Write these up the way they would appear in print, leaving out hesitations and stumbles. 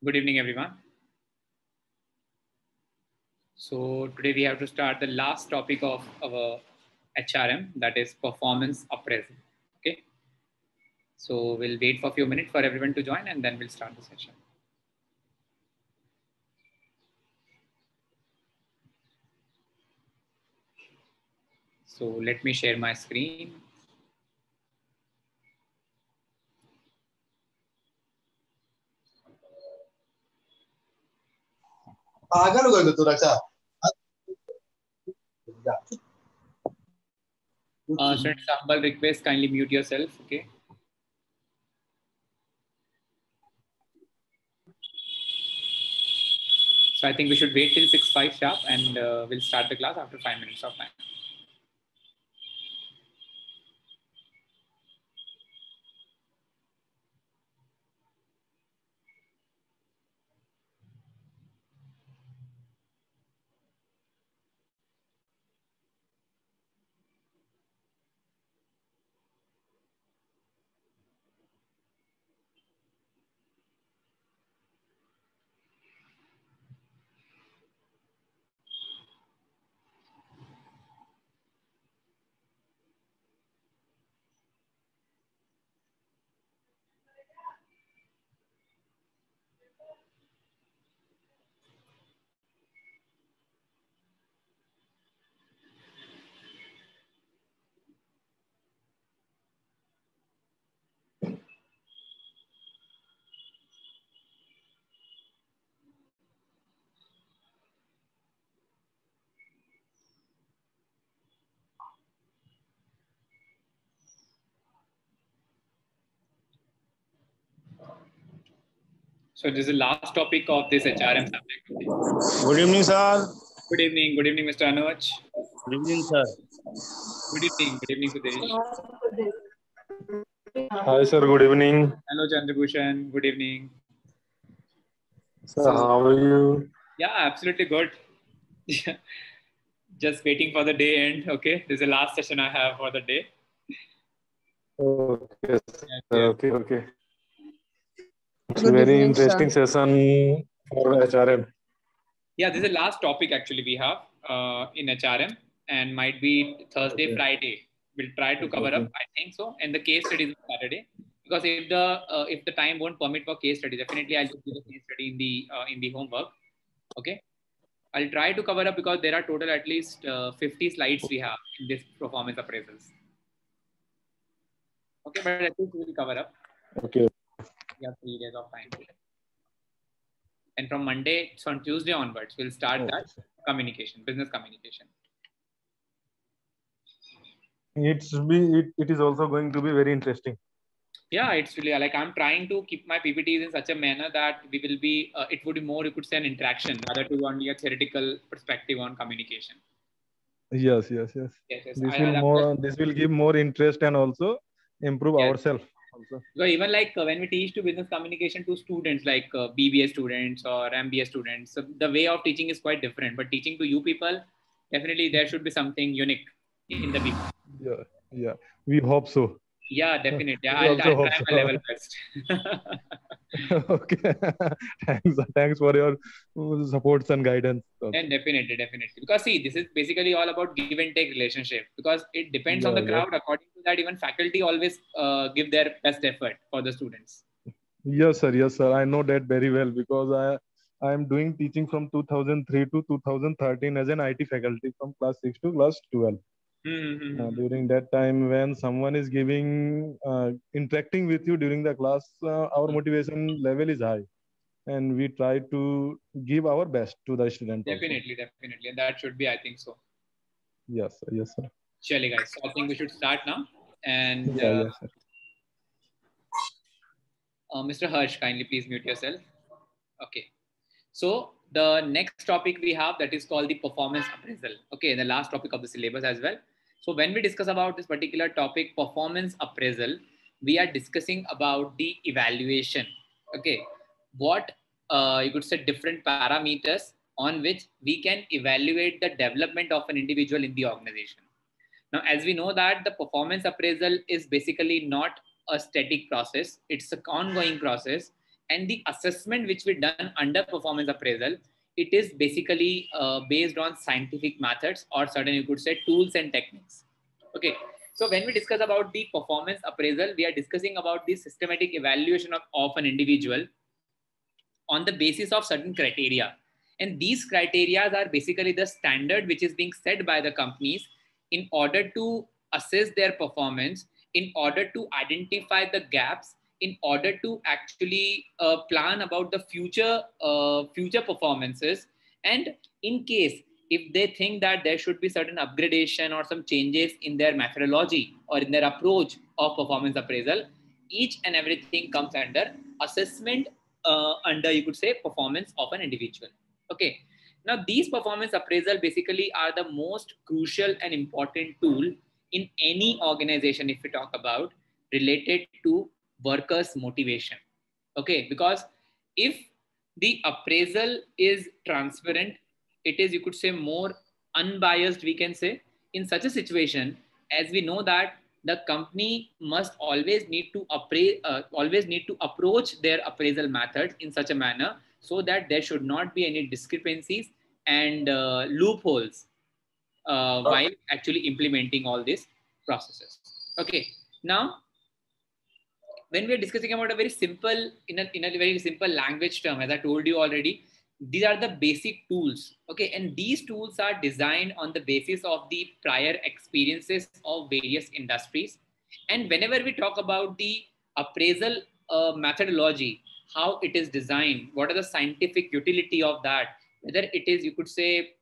Good evening, everyone. So today we have to start the last topic of our HRM, that is performance appraisal. Okay. So we'll wait for a few minutes for everyone to join and then we'll start the session. So let me share my screen. Students, humble request, kindly mute yourself. Okay. So I think we should wait till 6:05 sharp and we'll start the class after 5 minutes of time. So this is the last topic of this HRM subject. Good evening, sir. Good evening, Mr. Anuj. Good evening, sir. Good evening, Sudesh. Hi, sir. Good evening. Hello, Chandrabhushan. Good evening. Sir, how are you? Yeah, absolutely good. Just waiting for the day end. Okay, this is the last session I have for the day. Okay, sir. Yes. Okay. It's a very interesting session for HRM. Yeah, this is the last topic actually we have in HRM, and might be Thursday, Friday. We'll try to cover up. I think so, and the case studies on Saturday. Because if the time won't permit for case study, definitely I'll just do the case study in the homework. Okay. I'll try to cover up because there are total at least 50 slides we have in this performance appraisals. Okay, but at least we will cover up. Okay. We have 3 days of time. And from Monday, so on Tuesday onwards, we'll start that communication, business communication. It is also going to be very interesting. Yeah, it's really like I'm trying to keep my PPTs in such a manner that we will be, it would be more, you could say, an interaction rather to only a theoretical perspective on communication. Yes. This will give more interest and also improve ourselves. So even like when we teach to business communication to students like BBA students or MBA students, so the way of teaching is quite different. But teaching to you people, definitely there should be something unique in the people. Yeah. We hope so. Yeah, definitely. I'll try my level best. Okay. Thanks for your supports and guidance. And definitely. Because see, this is basically all about give and take relationship. Because it depends on the crowd. According to that, even faculty always give their best effort for the students. Yes, sir. I know that very well because I am doing teaching from 2003 to 2013 as an IT faculty from class 6 to class 12. During that time, when someone is interacting with you during the class, our motivation level is high, and we try to give our best to the student. Definitely, and that should be, I think so. Yes, sir. Surely, guys. So I think we should start now. And yes, sir. Mr. Harsh, kindly please mute yourself. Okay. So the next topic we have, that is called the performance appraisal. Okay, the last topic of the syllabus as well. So when we discuss about this particular topic, performance appraisal, we are discussing about the evaluation. Okay, what you could say different parameters on which we can evaluate the development of an individual in the organization. Now, as we know that the performance appraisal is basically not a static process, it's an ongoing process And the assessment which we done under performance appraisal, it is basically based on scientific methods, or certain, you could say, tools and techniques. Okay. So when we discuss about the performance appraisal, we are discussing about the systematic evaluation of an individual on the basis of certain criteria. And these criteria are basically the standard which is being set by the companies in order to assess their performance, in order to identify the gaps, in order to actually plan about the future performances. And in case if they think that there should be certain upgradation or some changes in their methodology or in their approach of performance appraisal, each and everything comes under assessment under, you could say, performance of an individual. Okay. Now these performance appraisal basically are the most crucial and important tool in any organization if we talk about related to workers' motivation. Okay. Because if the appraisal is transparent, it is, you could say, more unbiased, we can say, in such a situation, as we know that the company must always need to approach their appraisal methods in such a manner so that there should not be any discrepancies and loopholes while actually implementing all these processes. Okay. Now, when we are discussing about a very simple, in a very simple language term, as I told you already, these are the basic tools. Okay. And these tools are designed on the basis of the prior experiences of various industries. And whenever we talk about the appraisal methodology, how it is designed, what are the scientific utility of that, whether it is, you could say,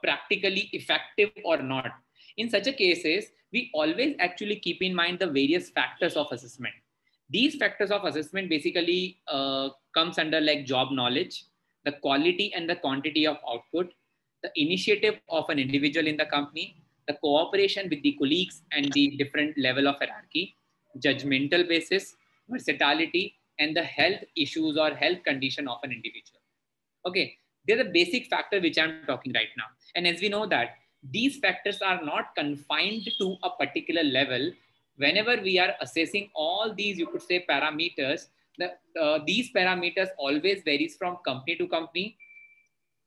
practically effective or not. In such a cases, we always actually keep in mind the various factors of assessment. These factors of assessment basically comes under like job knowledge, the quality and the quantity of output, the initiative of an individual in the company, the cooperation with the colleagues and the different level of hierarchy, judgmental basis, versatility, and the health issues or health condition of an individual. Okay, they're the basic factor which I'm talking right now. And as we know that these factors are not confined to a particular level. Whenever we are assessing all these, you could say, parameters, these parameters always varies from company to company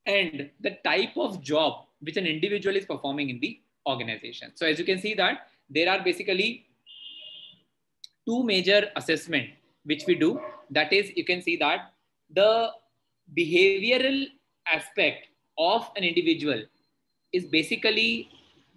and the type of job which an individual is performing in the organization. So as you can see that there are basically two major assessment which we do. That is, you can see that the behavioral aspect of an individual is basically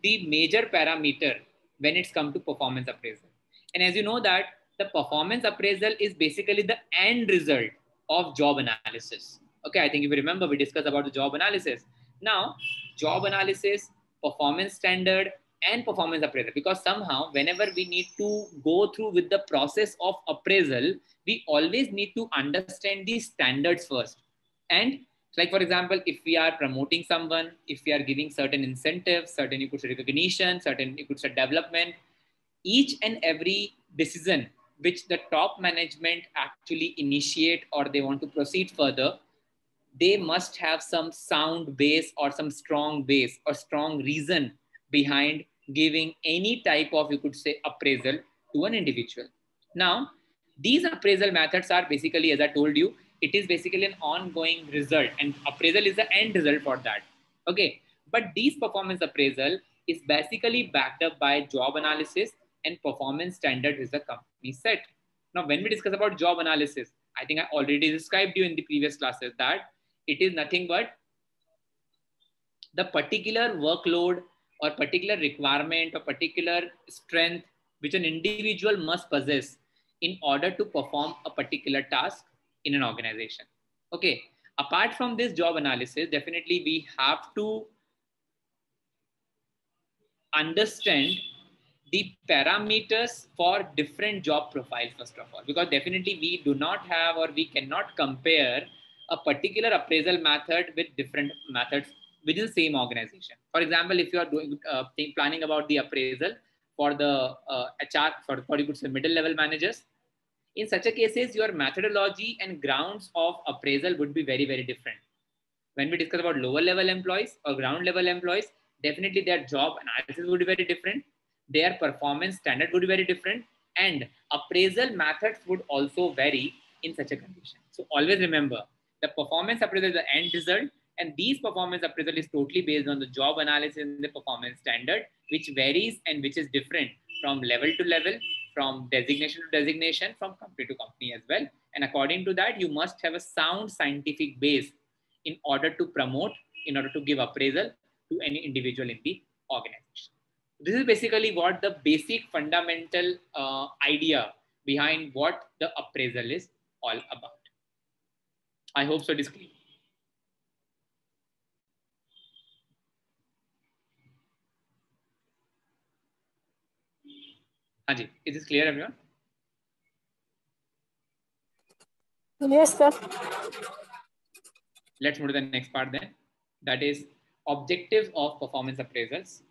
the major parameter when it's come to performance appraisal. And as you know that the performance appraisal is basically the end result of job analysis. Okay, I think if you remember, we discussed about the job analysis. Now, job analysis, performance standard, and performance appraisal, because somehow whenever we need to go through with the process of appraisal, we always need to understand these standards first. And like, for example, if we are promoting someone, if we are giving certain incentives, certain, you could say, recognition, certain, you could say, development, each and every decision which the top management actually initiate or they want to proceed further, they must have some sound base or some strong base or strong reason behind giving any type of, you could say, appraisal to an individual. Now, these appraisal methods are basically, as I told you, it is basically an ongoing result, and appraisal is the end result for that. Okay. But these performance appraisal is basically backed up by job analysis and performance standard is the company set. Now, when we discuss about job analysis, I think I already described you in the previous classes that it is nothing but the particular workload or particular requirement or particular strength which an individual must possess in order to perform a particular task in an organization. Okay. Apart from this job analysis, definitely we have to understand the parameters for different job profiles, first of all, because definitely we do not have or we cannot compare a particular appraisal method with different methods within the same organization. For example, if you are doing planning about the appraisal for the HR, for you could say middle level managers, in such a cases, your methodology and grounds of appraisal would be very, very different. When we discuss about lower level employees or ground level employees, definitely their job analysis would be very different. Their performance standard would be very different. And appraisal methods would also vary in such a condition. So always remember, the performance appraisal is the end result, and these performance appraisal is totally based on the job analysis and the performance standard, which varies and which is different from level to level, from designation to designation, from company to company as well. And according to that, you must have a sound scientific base in order to promote, in order to give appraisal to any individual in the organization. This is basically what the basic fundamental idea behind what the appraisal is all about. I hope so it is clear. Haji, is this clear, everyone? Yes, sir. Let's move to the next part then. That is objectives of performance appraisals.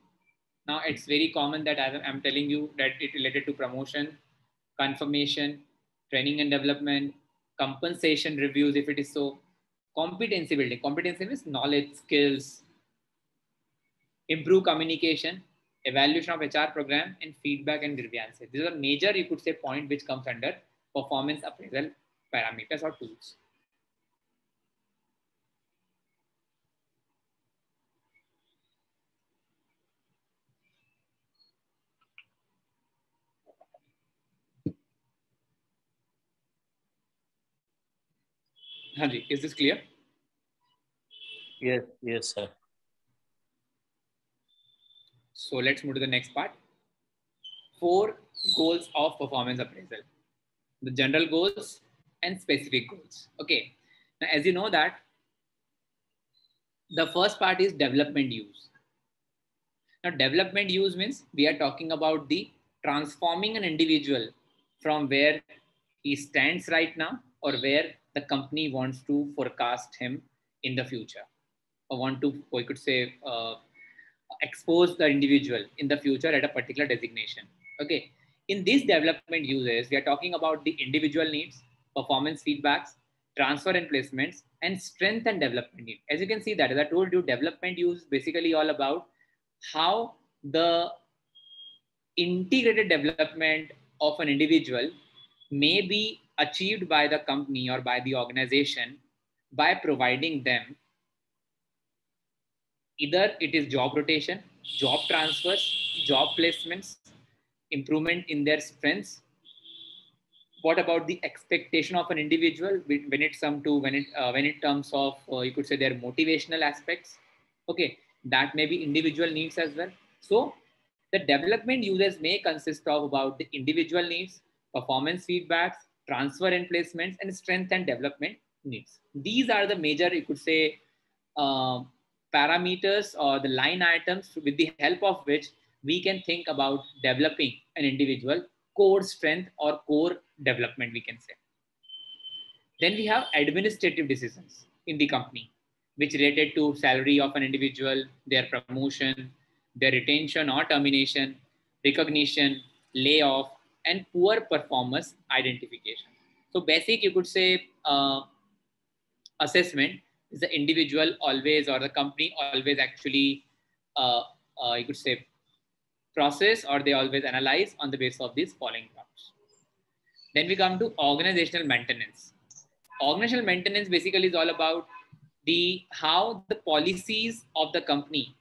Now, it's very common that as I'm telling you that it related to promotion, confirmation, training and development, compensation reviews, if it is so, competency building. Competency means knowledge, skills, improve communication, evaluation of HR program, and feedback and grievances. These are major, you could say, point which comes under performance appraisal parameters or tools. Haji, is this clear? Yes, yes, sir. So let's move to the next part. 4 goals of performance appraisal: the general goals and specific goals. Okay. Now, as you know that the first part is development use. Now, development use means we are talking about the transforming an individual from where he stands right now or where the company wants to forecast him in the future, or want to, we could say, expose the individual in the future at a particular designation. Okay. In these development uses, we are talking about the individual needs, performance feedbacks, transfer and placements, and strength and development need. As you can see that, as I told you, development use is basically all about how the integrated development of an individual may be achieved by the company or by the organization by providing them either it is job rotation, job transfers, job placements, improvement in their strengths. What about the expectation of an individual when it comes to when it terms of you could say their motivational aspects? Okay, that may be individual needs as well. So the development users may consist of about the individual needs, performance feedbacks, transfer and placements, and strength and development needs. These are the major, you could say, parameters or the line items with the help of which we can think about developing an individual core strength or core development, we can say. Then we have administrative decisions in the company, which related to salary of an individual, their promotion, their retention or termination, recognition, layoff, and poor performance identification. So basic, you could say, assessment is the individual always or the company always actually, you could say, process or they always analyze on the basis of these following grounds. Then we come to organizational maintenance. Organizational maintenance basically is all about how the policies of the company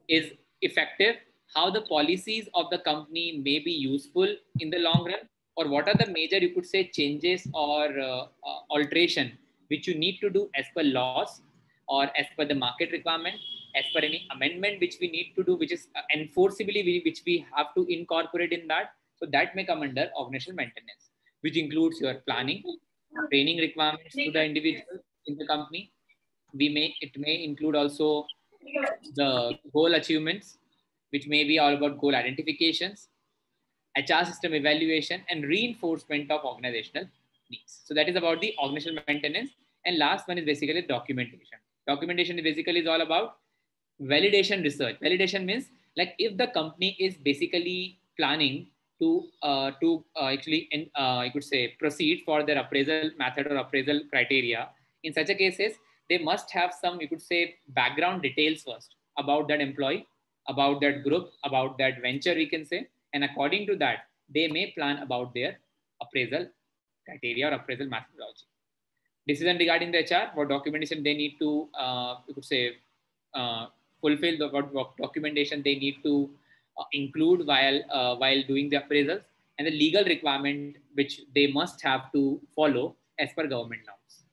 is effective, how the policies of the company may be useful in the long run, or what are the major, you could say, changes or alteration which you need to do as per laws or as per the market requirement, as per any amendment which we need to do, which is enforceably which we have to incorporate in that. So that may come under organizational maintenance, which includes your planning, training requirements to the individual in the company. It may include also the goal achievements, which may be all about goal identifications, HR system evaluation, and reinforcement of organizational needs. So that is about the organizational maintenance. And last one is basically documentation. Documentation is basically all about validation research. Validation means like if the company is basically planning to actually, I could say, proceed for their appraisal method or appraisal criteria, in such a cases, they must have some, you could say, background details first about that employee, about that group, about that venture, we can say. And according to that, they may plan about their appraisal criteria or appraisal methodology. Decision regarding the HR, what documentation they need to, you could say, fulfill, what documentation they need to include while doing the appraisals, and the legal requirement which they must have to follow as per government norms.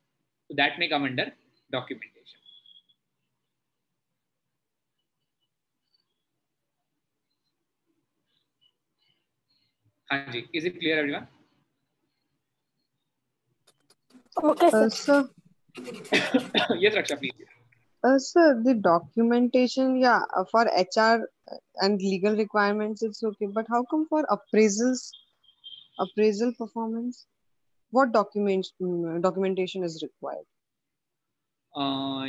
So that may come under documentation. Hanji, is it clear, everyone? Okay, sir. Sir, Yes, Raksha, please. sir, the documentation, yeah, for HR and legal requirements, it's okay. But how come for appraisal performance, what documentation is required?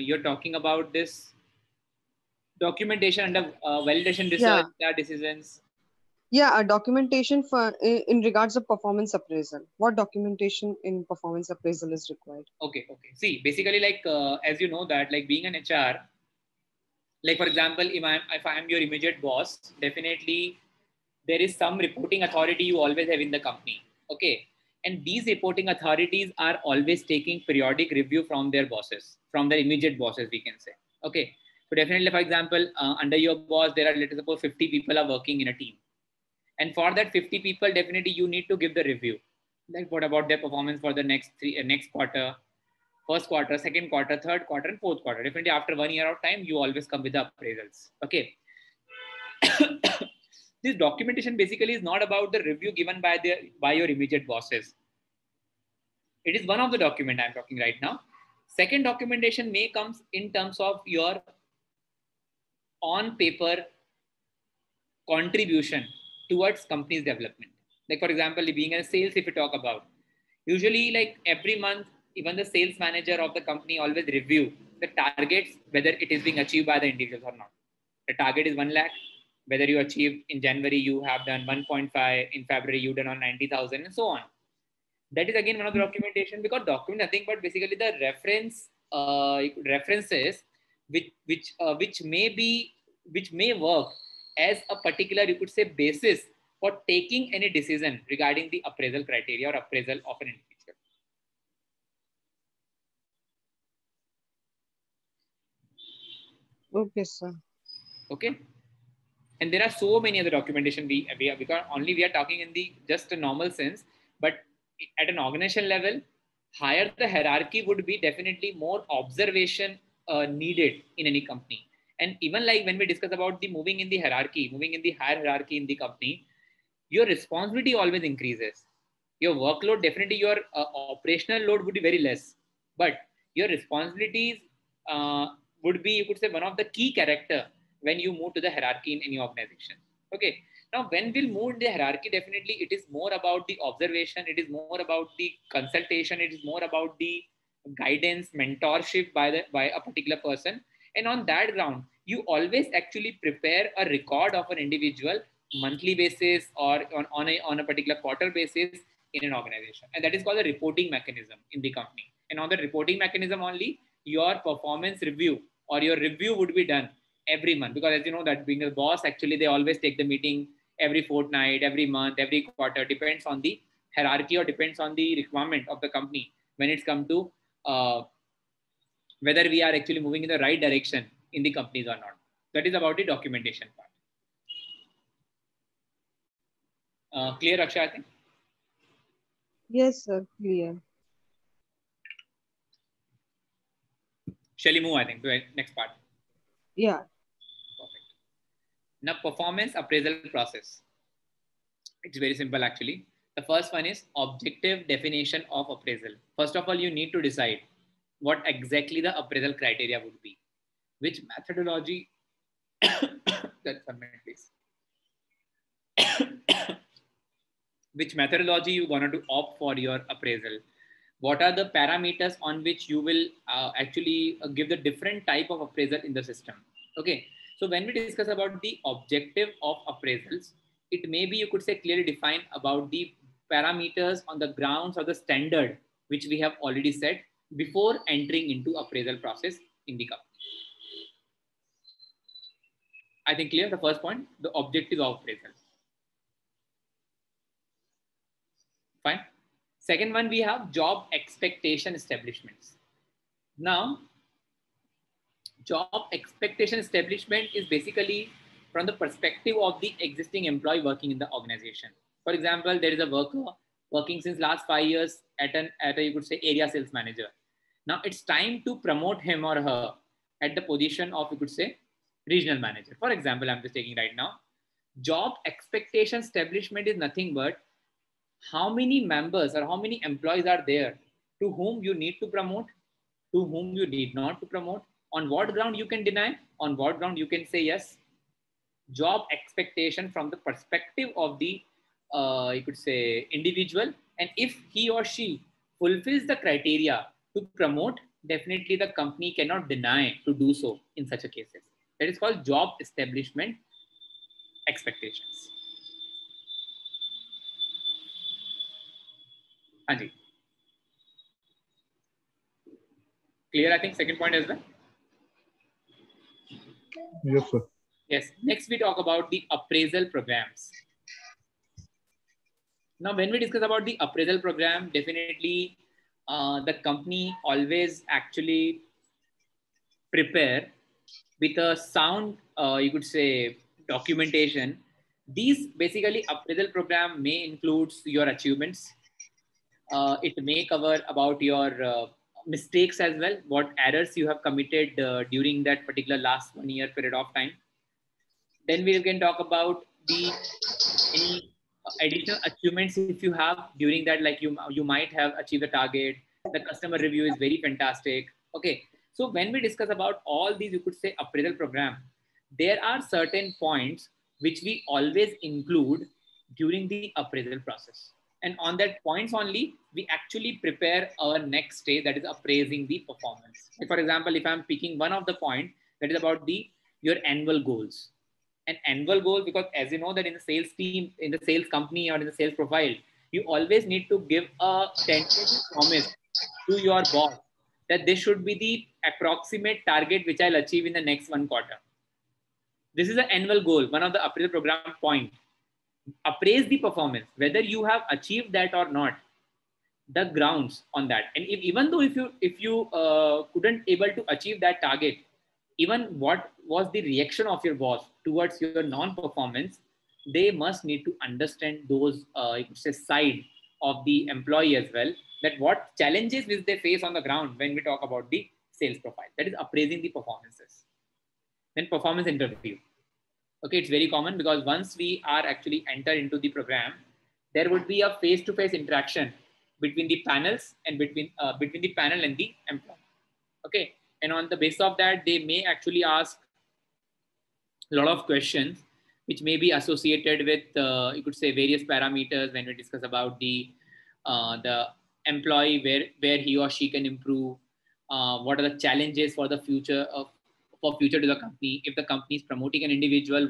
You're talking about this documentation under validation research, decisions. Yeah, a documentation for in regards of performance appraisal. What documentation in performance appraisal is required? Okay. See, basically, like as you know that, like being an HR, like for example, if I'm your immediate boss, definitely there is some reporting authority you always have in the company. Okay, and these reporting authorities are always taking periodic review from their bosses, from their immediate bosses, we can say. Okay, so definitely, for example, under your boss, there are, let's suppose 50 people are working in a team. And for that 50 people, definitely you need to give the review. Like what about their performance for the next quarter, first quarter, second quarter, third quarter, and fourth quarter. Definitely after 1 year of time, you always come with the appraisals. Okay. This documentation basically is not about the review given by your immediate bosses. It is one of the document I'm talking right now. Second documentation may comes in terms of your on paper contribution towards company's development. Like for example, being a sales, if you talk about, usually like every month, even the sales manager of the company always review the targets, whether it is being achieved by the individuals or not. The target is 1 lakh. Whether you achieved in January, you have done 1.5, in February, you done on 90,000 and so on. That is again one of the documentation, because document nothing but basically the references which may work as a particular, you could say, basis for taking any decision regarding the appraisal criteria or appraisal of an individual. Okay, sir. Okay. And there are so many other documentation because only we are talking in the just a normal sense, but at an organization level, higher the hierarchy would be, definitely more observation needed in any company. And even like when we discuss about the moving in the higher hierarchy in the company, your responsibility always increases. Your workload, definitely your operational load would be very less, but your responsibilities would be, you could say, one of the key character when you move to the hierarchy in any organization. Okay. Now, when we'll move in the hierarchy, definitely it is more about the observation. It is more about the consultation. It is more about the guidance, mentorship by a particular person. And on that ground, you always actually prepare a record of an individual monthly basis or on a particular quarter basis in an organization. And that is called a reporting mechanism in the company. And on the reporting mechanism only, your performance review or your review would be done every month. Because as you know that being a boss, actually they always take the meeting every fortnight, every month, every quarter, depends on the hierarchy or depends on the requirement of the company when it's come to whether we are actually moving in the right direction in the companies or not. That is about the documentation part. Clear, Akshay, I think? Yes, sir, clear. Shall we move, I think, to the next part? Yeah. Perfect. Now, performance appraisal process. It's very simple, actually. The first one is objective definition of appraisal. First of all, you need to decide what exactly the appraisal criteria would be. Which methodology, that's a minute, please. Which methodology you wanted to opt for your appraisal. What are the parameters on which you will actually give the different type of appraisal in the system. Okay. So when we discuss about the objective of appraisals, it may be, you could say, clearly defined about the parameters on the grounds of the standard, which we have already set before entering into appraisal process in the company. I think clear the first point, the objective of appraisal. Fine. Second one, we have job expectation establishments. Now, job expectation establishment is basically from the perspective of the existing employee working in the organization. For example, there is a worker working since last 5 years at a you could say area sales manager. Now it's time to promote him or her at the position of, you could say, regional manager. For example, I'm just taking right now. Job expectation establishment is nothing but how many members or how many employees are there to whom you need to promote, to whom you need not to promote, on what ground you can deny, on what ground you can say yes. Job expectation from the perspective of the you could say individual, and if he or she fulfills the criteria to promote, definitely the company cannot deny to do so in such a cases. That is called job establishment expectations. Anji. Clear, I think, second point as well. Yes, sir. Yes. Next, we talk about the appraisal programs. Now, when we discuss about the appraisal program, definitely the company always actually prepare with a sound, you could say, documentation. These basically appraisal program may include your achievements. It may cover about your mistakes as well, what errors you have committed during that particular last 1 year period of time. Then we can talk about the any additional achievements if you have during that, like you might have achieved a target. The customer review is very fantastic. Okay, so when we discuss about all these, you could say appraisal program, there are certain points which we always include during the appraisal process. And on that points only, we actually prepare our next stage, that is appraising the performance. Like for example, if I'm picking one of the point, that is about your annual goals. An annual goal, because as you know that in the sales team, in the sales company or in the sales profile, you always need to give a tentative promise to your boss that this should be the approximate target which I'll achieve in the next 1 quarter. This is an annual goal, one of the appraisal program point. Appraise the performance, whether you have achieved that or not, the grounds on that. And even though if you couldn't able to achieve that target, even what was the reaction of your boss towards your non-performance, they must need to understand those you could say side of the employee as well, that what challenges which they face on the ground when we talk about the sales profile. That is appraising the performances. Then performance interview. Okay, it's very common because once we are actually enter into the program, there would be a face-to-face interaction between the panels and between the panel and the employee. Okay, and on the basis of that, they may actually ask a lot of questions which may be associated with you could say various parameters when we discuss about the employee, where he or she can improve, what are the challenges for the future to the company, if the company is promoting an individual,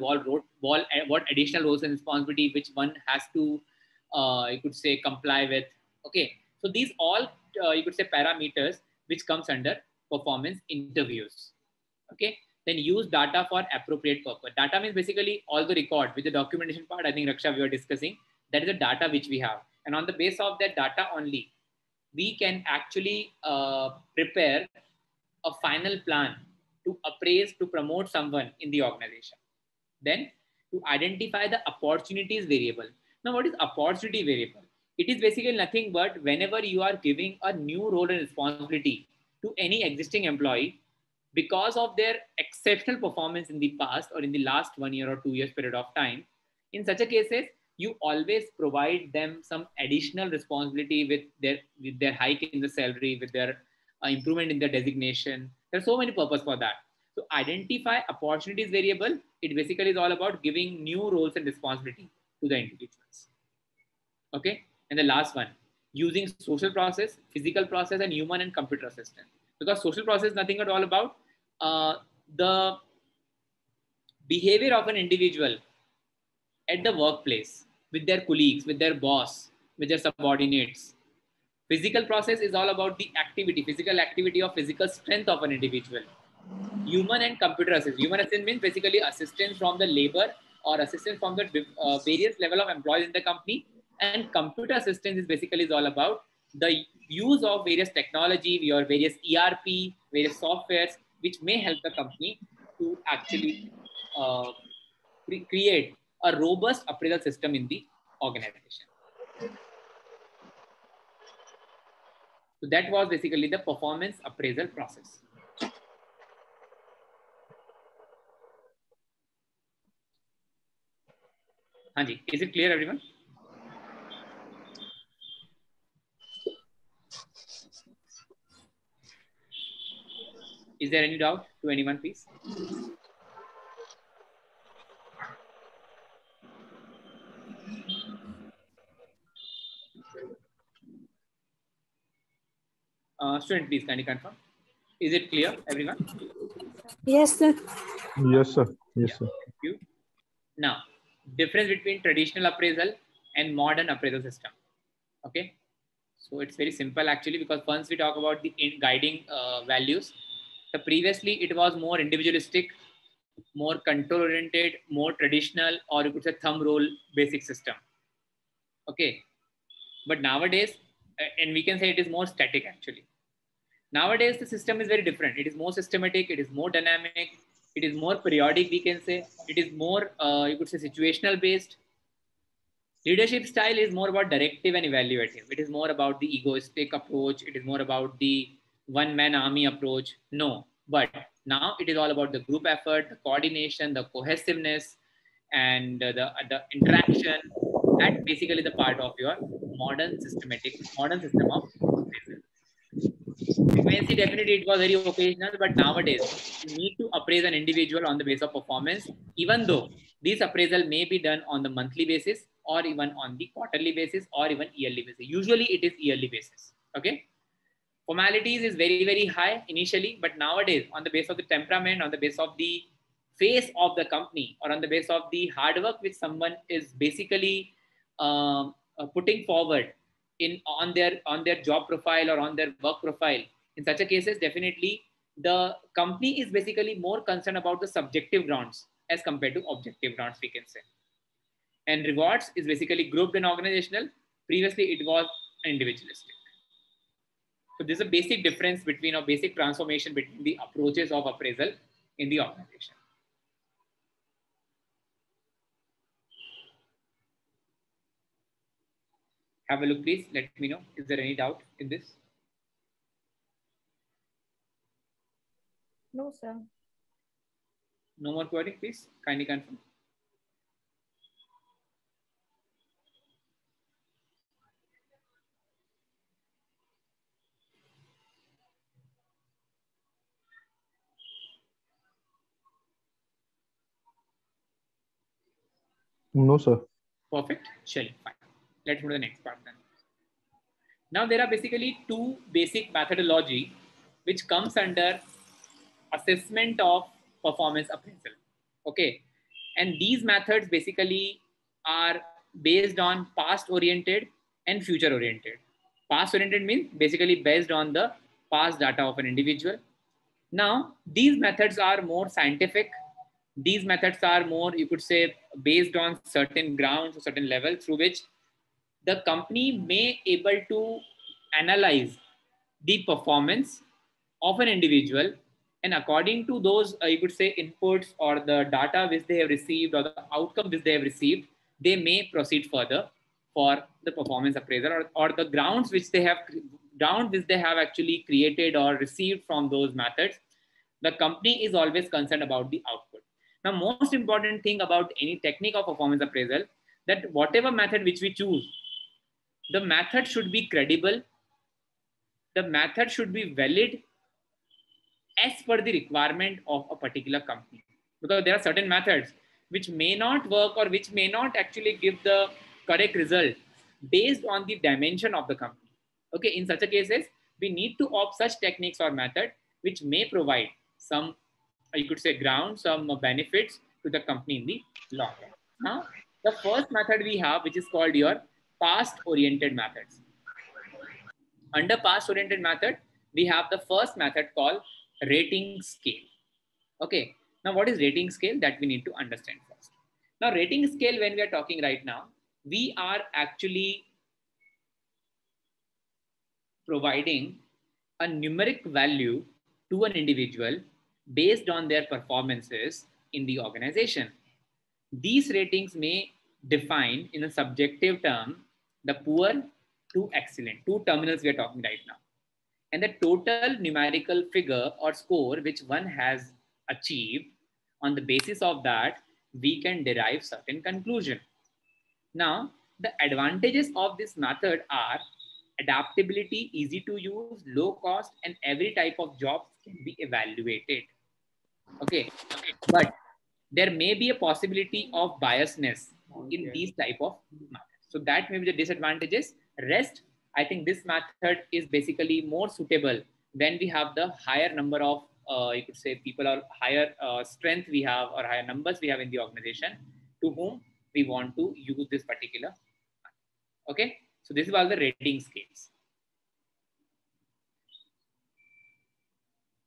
what additional roles and responsibility which one has to you could say comply with. Okay, so these all you could say parameters which comes under performance interviews. Okay, then use data for appropriate purpose. Data means basically all the record. With the documentation part, I think Raksha we were discussing, that is the data which we have, and on the basis of that data only, we can actually prepare a final plan to appraise, to promote someone in the organization. Then to identify the opportunities variable. Now, what is opportunity variable? It is basically nothing but whenever you are giving a new role and responsibility to any existing employee, because of their exceptional performance in the past or in the last 1 year or 2 years period of time, in such a cases, you always provide them some additional responsibility with their hike in the salary, with their improvement in their designation. There are so many purposes for that. So identify opportunities variable. It basically is all about giving new roles and responsibility to the individuals. Okay. And the last one, using social process, physical process, and human and computer assistant. Because social process is nothing at all about the behavior of an individual at the workplace, with their colleagues, with their boss, with their subordinates. Physical process is all about the activity, physical activity or physical strength of an individual. Human and computer assistance. Human assistance means basically assistance from the labor or assistance from the various level of employees in the company, And computer assistance is basically all about the use of various technology, your various ERP, various softwares, which may help the company to actually create a robust appraisal system in the organization. So that was basically the performance appraisal process. Hanji, is it clear, everyone? Is there any doubt to anyone, please? Student, please kindly confirm. Is it clear, everyone? Yes, sir. Yes, sir. Yes, sir. Thank you. Now, difference between traditional appraisal and modern appraisal system. Okay. So it's very simple actually, because once we talk about the guiding values, the previously it was more individualistic, more control oriented, more traditional, or you could say thumb rule basic system. Okay. But nowadays, and we can say it is more static actually. Nowadays, the system is very different. It is more systematic. It is more dynamic. It is more periodic, we can say. It is more, you could say, situational based. Leadership style is more about directive and evaluative. It is more about the egoistic approach. It is more about the one-man army approach. No, but now it is all about the group effort, the coordination, the cohesiveness, and the interaction. That's basically the part of your modern system of appraisal. Frequency, definitely it was very occasional, but nowadays you need to appraise an individual on the basis of performance, even though this appraisal may be done on the monthly basis or even on the quarterly basis or even yearly basis. Usually it is yearly basis. Okay. Formalities is very, very high initially, but nowadays on the basis of the temperament, on the basis of the face of the company, or on the basis of the hard work which someone is basically putting forward on their job profile or on their work profile, in such a cases, definitely the company is basically more concerned about the subjective grounds as compared to objective grounds, we can say. And rewards is basically grouped and organizational. Previously, it was individualistic. So there's a basic difference between a basic transformation between the approaches of appraisal in the organization. Have a look, please. Let me know. Is there any doubt in this? No, sir. No more query, please. Kindly confirm. No, sir. Perfect. Sure. Fine. Let's move to the next part then. Now there are basically two basic methodology which comes under assessment of performance appraisal. Okay. And these methods basically are based on past oriented and future oriented. Past oriented means basically based on the past data of an individual. Now, these methods are more scientific. These methods are more, you could say, based on certain grounds or certain levels through which the company may able to analyze the performance of an individual, and according to those you could say inputs or the data which they have received or the outcome which they have received, they may proceed further for the performance appraisal, or the grounds which they have actually created or received from those methods. The company is always concerned about the output. Now, most important thing about any technique of performance appraisal, that whatever method which we choose, the method should be credible, the method should be valid as per the requirement of a particular company. Because there are certain methods which may not work or which may not actually give the correct result based on the dimension of the company. Okay, in such a cases, we need to opt such techniques or method which may provide some, you could say, ground, some benefits to the company in the long run. Now, the first method we have, which is called your past-oriented methods. Under past-oriented method, we have the first method called rating scale. Okay. Now, what is rating scale? That we need to understand first. Now, rating scale, when we are talking right now, we are actually providing a numeric value to an individual based on their performances in the organization. These ratings may define in a subjective term the poor to excellent, two terminals we are talking right now. And the total numerical figure or score which one has achieved, on the basis of that, we can derive certain conclusion. Now, the advantages of this method are adaptability, easy to use, low cost, and every type of jobs can be evaluated. Okay, but there may be a possibility of biasness in these type of methods. So that may be the disadvantages. Rest, I think this method is basically more suitable when we have the higher number of, you could say, people or higher strength we have or higher numbers we have in the organization to whom we want to use this particular method. Okay, so this is all the rating scales.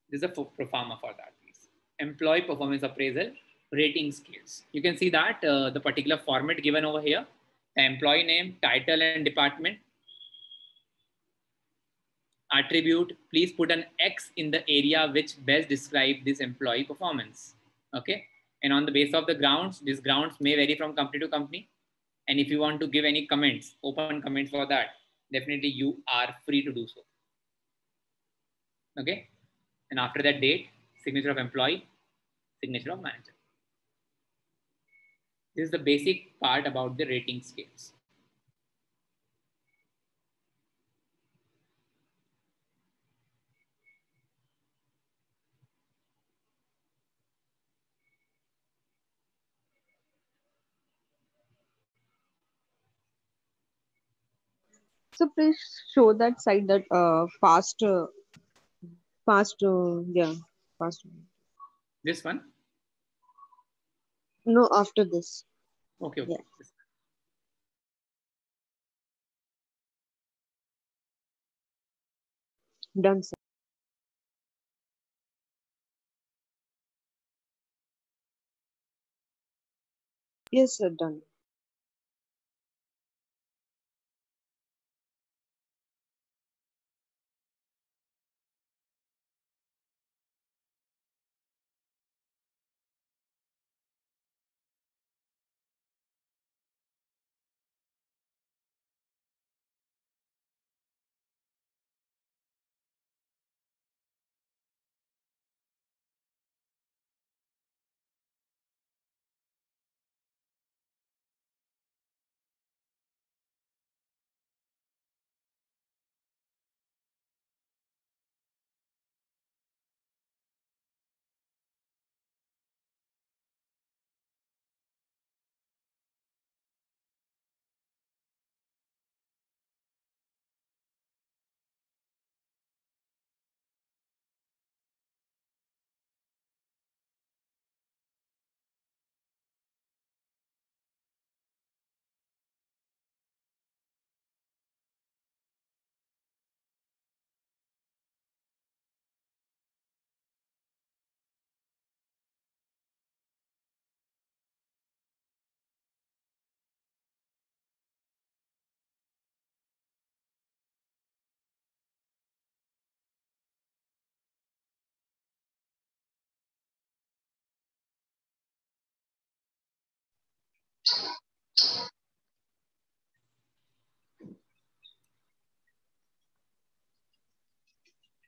This is a pro forma for that, please. Employee performance appraisal rating scales. You can see that the particular format given over here, the employee name, title and department, attribute, please put an X in the area which best describe this employee performance. Okay. And on the basis of the grounds, these grounds may vary from company to company. And if you want to give any comments, open comments for that, definitely you are free to do so. Okay. And after that, date, signature of employee, signature of manager. This is the basic part about the rating scales. So please show that side that fast. This one? No, after this. Okay. Okay. Yeah. Done, sir. Yes, sir, done.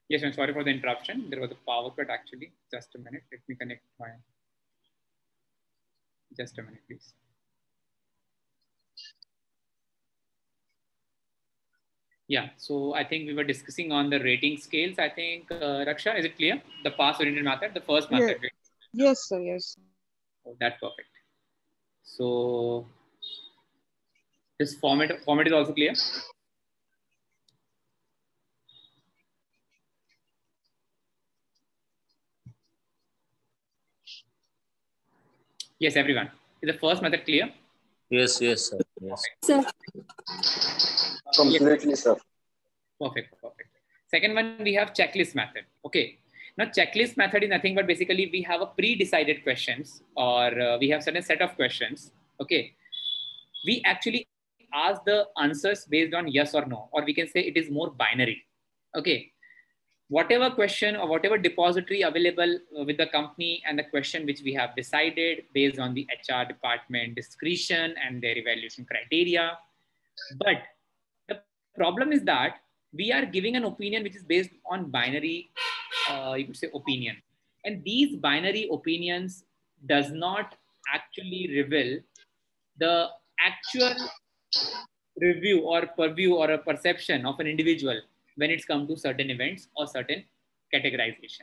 Yes, I'm sorry for the interruption. There was a power cut actually. Just a minute. Let me connect my. Just a minute, please. Yeah, so I think we were discussing on the rating scales. I think, Raksha, is it clear? The pass-oriented method, the first method. Yeah. Yes, sir, yes. Oh, that's perfect. So this format is also clear? Yes, everyone. Is the first method clear? Yes, yes, sir. Yes. Sir. Completely, sir. Perfect, perfect. Second one, we have checklist method. Okay. Now, checklist method is nothing but basically we have a pre-decided questions or we have certain set of questions. Okay. We actually ask the answers based on yes or no, or we can say it is more binary. Okay. Whatever question or whatever depository available with the company and the question which we have decided based on the HR department discretion and their evaluation criteria. But the problem is that we are giving an opinion which is based on binary, you could say, opinion. And these binary opinions does not actually reveal the actual review or purview or a perception of an individual when it's come to certain events or certain categorization.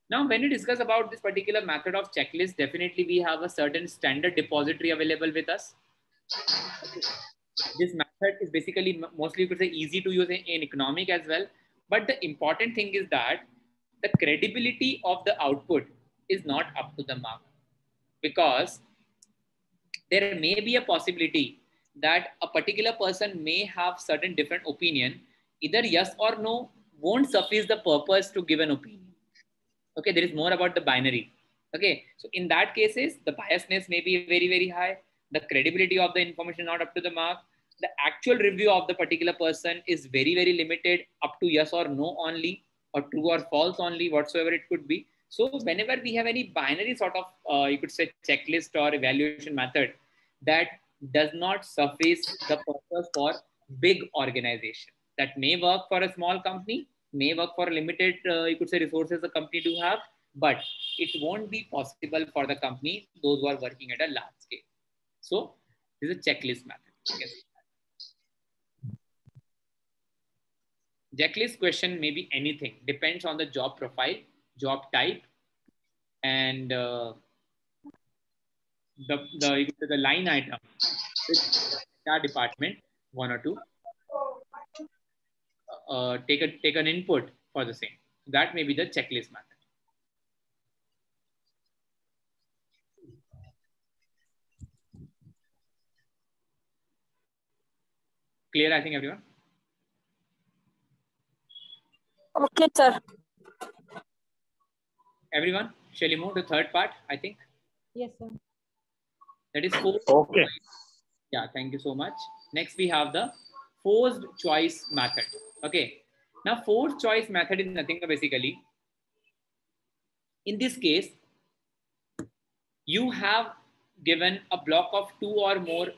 Now, when we discuss about this particular method of checklist, definitely we have a certain standard depository available with us. This method is basically mostly, you could say, easy to use in economic as well. But the important thing is that the credibility of the output is not up to the mark, because there may be a possibility that a particular person may have certain different opinion. Either yes or no won't suffice the purpose to give an opinion. Okay, there is more about the binary. Okay, so in that cases, the biasness may be very, very high. The credibility of the information not up to the mark. The actual review of the particular person is very, very limited, up to yes or no only, or true or false only, whatsoever it could be. So whenever we have any binary sort of, you could say, checklist or evaluation method that does not suffice the purpose for big organization, that may work for a small company, may work for limited, you could say, resources the company do have, but it won't be possible for the company, those who are working at a large scale. So this is a checklist method. Yes. Checklist question may be anything, depends on the job profile, job type, and the line item, HR department, one or two, take an input for the same. That may be the checklist method. Clear, I think, everyone? Okay, sir. Everyone, shall we move to third part, I think? Yes, sir. That is forced. Okay. Yeah, thank you so much. Next, we have the forced choice method. Okay. Now, forced choice method is nothing basically. In this case, you have given a block of two or more,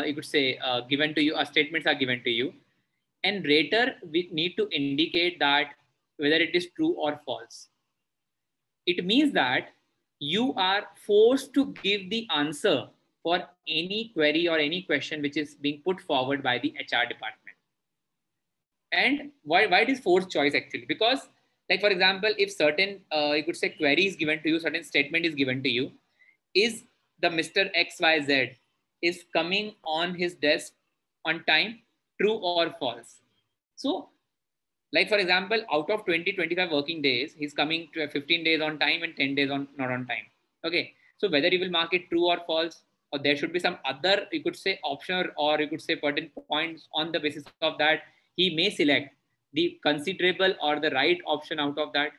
you could say, given to you, statements are given to you. And rater, we need to indicate that whether it is true or false. It means that you are forced to give the answer for any query or any question which is being put forward by the HR department. And why it is forced choice actually? Because, like, for example, if certain, you could say, query is given to you, certain statement is given to you, is the Mr. XYZ is coming on his desk on time, true or false? So, like, for example, out of 20-25 working days, he's coming to 15 days on time and 10 days not on time. Okay. So whether you will mark it true or false, or there should be some other, you could say, option, or you could say pertinent points on the basis of that, he may select the considerable or the right option out of that,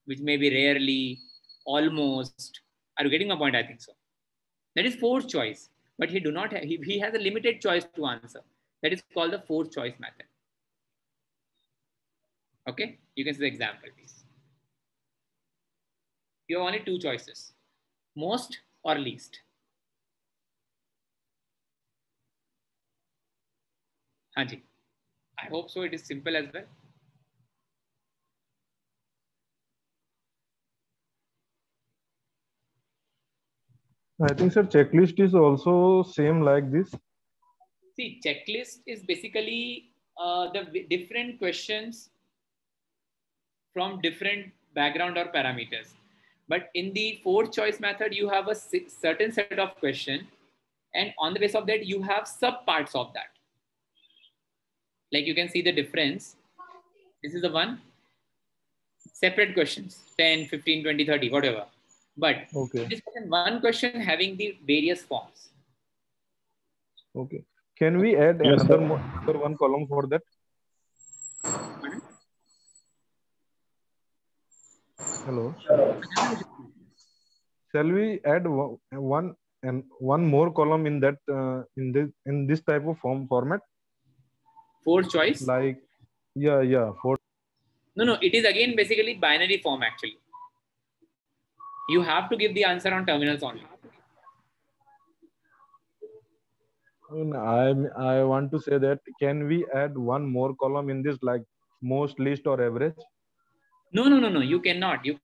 which may be rarely, almost. Are you getting my point? I think so. That is forced choice, but he do not have, he has a limited choice to answer. That is called the forced choice method. Okay, you can see the example, please. You have only two choices, most or least. Hanji, I hope so. It is simple as well. I think, sir, checklist is also same like this. See, checklist is basically the different questions from different background or parameters. But in the forced choice method, you have a certain set of question, and on the basis of that, you have sub parts of that. Like, you can see the difference. This is the one. Separate questions, 10, 15, 20, 30, whatever. But okay, this one question having the various forms. Okay. Can we add another one column for that? Hello. Shall we add one and one more column in that in this type of format. Fourth choice. Like yeah. No. It is again basically binary form actually. You have to give the answer on terminals only. I want to say that can we add one more column in this, like most, least, or average? No. You cannot. It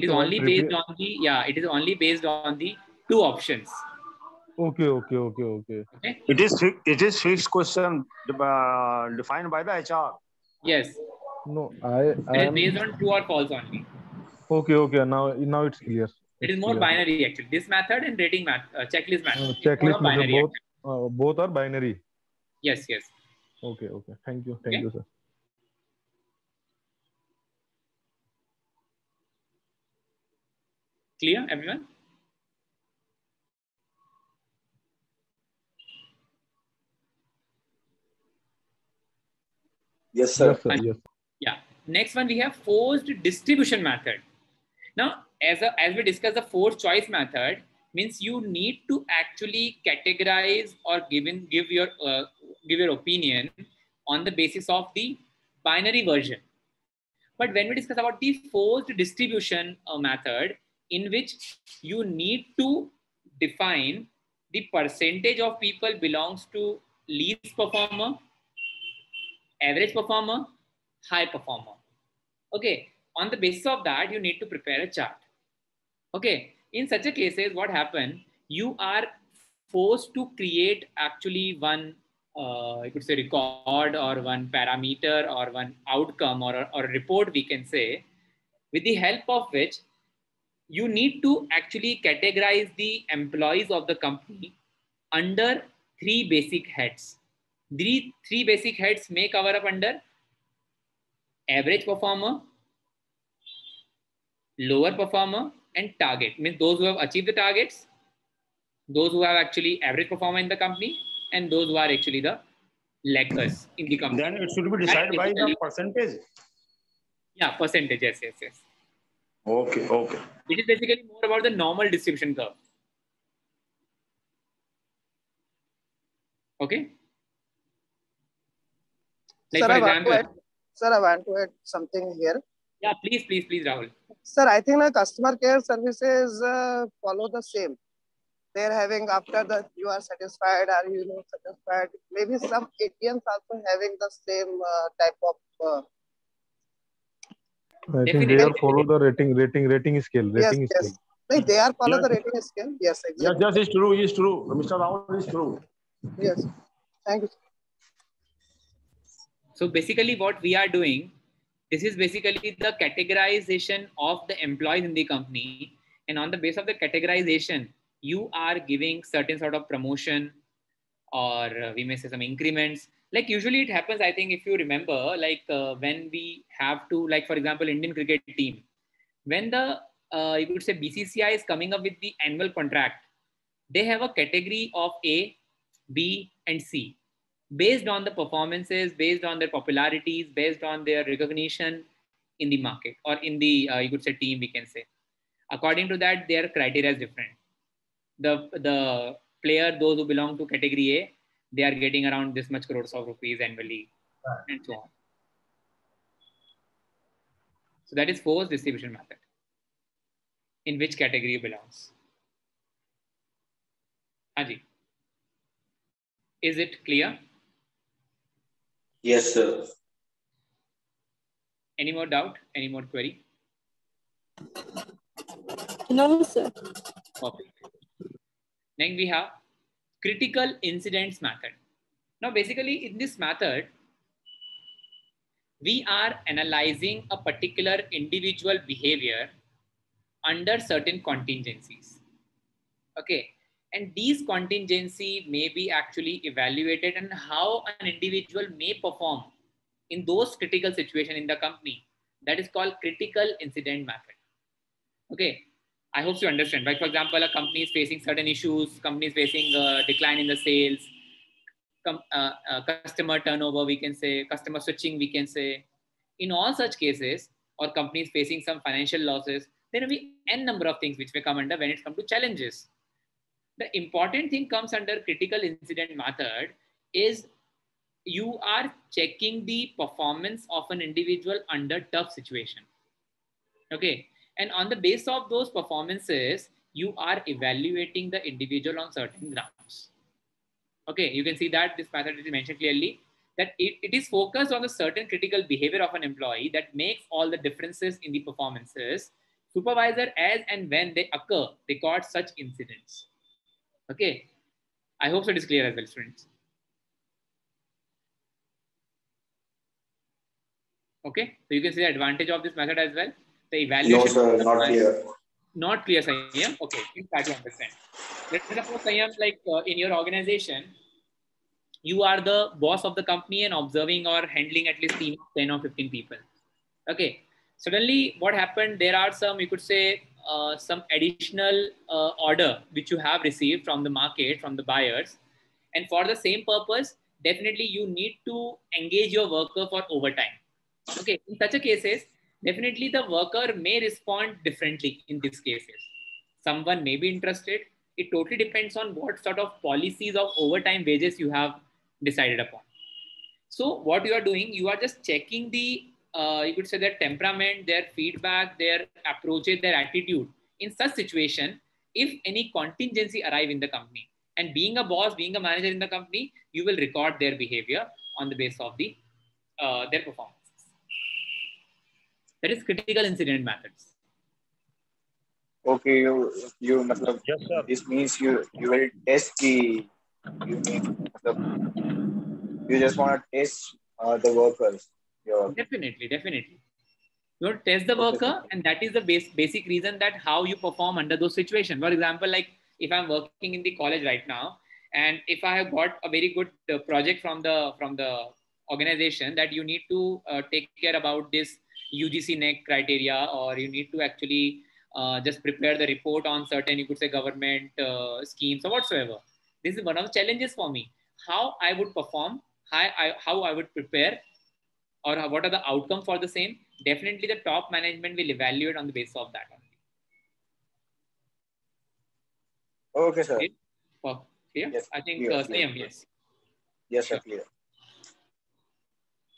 is Okay, only based on the It is only based on the two options. Okay. It is fixed question defined by the HR. Yes. No, It is based on true or false only. Okay. Now it's clear. It is more binary actually. This method and rating checklist method. Checklist method, binary, both are binary. Yes. Okay. Thank you, sir. Clear, everyone? Yes, sir. Yes. Yeah. Next one we have forced distribution method. Now, as we discussed, the forced choice method means you need to actually categorize or give your opinion on the basis of the binary version. But when we discuss about the forced distribution method, in which you need to define the percentage of people belongs to least performer, average performer, high performer. Okay. On the basis of that, you need to prepare a chart. Okay. In such a cases, what happen? You are forced to create actually one, you could say record or one parameter or one outcome or a report, we can say, with the help of which you need to actually categorize the employees of the company under three basic heads. The three basic heads may cover up under average performer, lower performer, and target. Means those who have achieved the targets, those who have actually average performer in the company, and those who are actually the laggers in the company. Then it should be decided by the percentage. Yeah, percentage. Yes. Okay. It is basically more about the normal distribution curve. Okay. Like Sir, for example, I want to add something here. Yeah, please, Rahul. Sir, I think the customer care services follow the same. They're having after that you are satisfied or you know satisfied. Maybe some ATMs also having the same type of. I think they are follow the rating scale. Yes. Like they are follow the rating scale. Yes, exactly. Yes, it's true. Mr. Rahul is true. Yes. Thank you. So basically what we are doing, this is basically the categorization of the employees in the company. And on the basis of the categorization, you are giving certain sort of promotion or we may say some increments. Like usually it happens, I think if you remember, like when we have to, like for example, Indian cricket team, when the, you could say BCCI is coming up with the annual contract, they have a category of A, B, and C. Based on the performances, based on their popularities, based on their recognition in the market or in the, you could say team, we can say. According to that, their criteria is different. The player, those who belong to category A, they are getting around this much crores of rupees annually and so on. So that is forced distribution method. In which category belongs? Haji, is it clear? Yes, sir. Any more doubt? Any more query? No, sir. Perfect. Next we have critical incidents method. Now basically in this method, we are analyzing a particular individual behavior under certain contingencies. Okay. And these contingency may be actually evaluated and how an individual may perform in those critical situations in the company. That is called critical incident method. Okay. I hope you understand. Like for example, a company is facing certain issues, company is facing a decline in the sales, customer turnover, we can say, customer switching, we can say. In all such cases, or companies facing some financial losses, There will be n number of things which may come under when it comes to challenges. The important thing comes under critical incident method is you are checking the performance of an individual under tough situation. Okay. And on the base of those performances, you are evaluating the individual on certain grounds. Okay. You can see that this method is mentioned clearly that it is focused on a certain critical behavior of an employee that makes all the differences in the performances. Supervisor, as and when they occur, record such incidents. Okay. I hope so it is clear as well, students. Okay. So you can see the advantage of this method as well. The evaluation. No, sir, not clear. Not clear, Sanyam. Okay. You try to understand. Let's suppose, Sanyam, like in your organization, you are the boss of the company and observing or handling at least 10 or 15 people. Okay. Suddenly, what happened? There are some, you could say, some additional order which you have received from the market, from the buyers. And for the same purpose, definitely you need to engage your worker for overtime. Okay. In such a cases, definitely the worker may respond differently in these cases. Someone may be interested. It totally depends on what sort of policies of overtime wages you have decided upon. So what you are doing, you are just checking the, you could say their temperament, their feedback, their approach, their attitude in such situation, if any contingency arrive in the company. And being a boss, being a manager in the company, you will record their behavior on the basis of the their performances. That is critical incident methods. Okay, you matlab, Yes, sir. this means you will test the, you just want to test the workers. Definitely. You want to test the worker, and that is the basic reason that how you perform under those situations. For example, like if I'm working in the college right now, and if I have got a very good project from the organization that you need to take care about this UGC NEC criteria, or you need to actually just prepare the report on certain, you could say, government schemes or whatsoever. This is one of the challenges for me. How I would perform, how I would prepare, or what are the outcomes for the same. Definitely the top management will evaluate on the basis of that only. Okay, sir. Okay. Well, clear? Yes, I think clear. Sanyam, yes. Yes, Sure. sir, clear.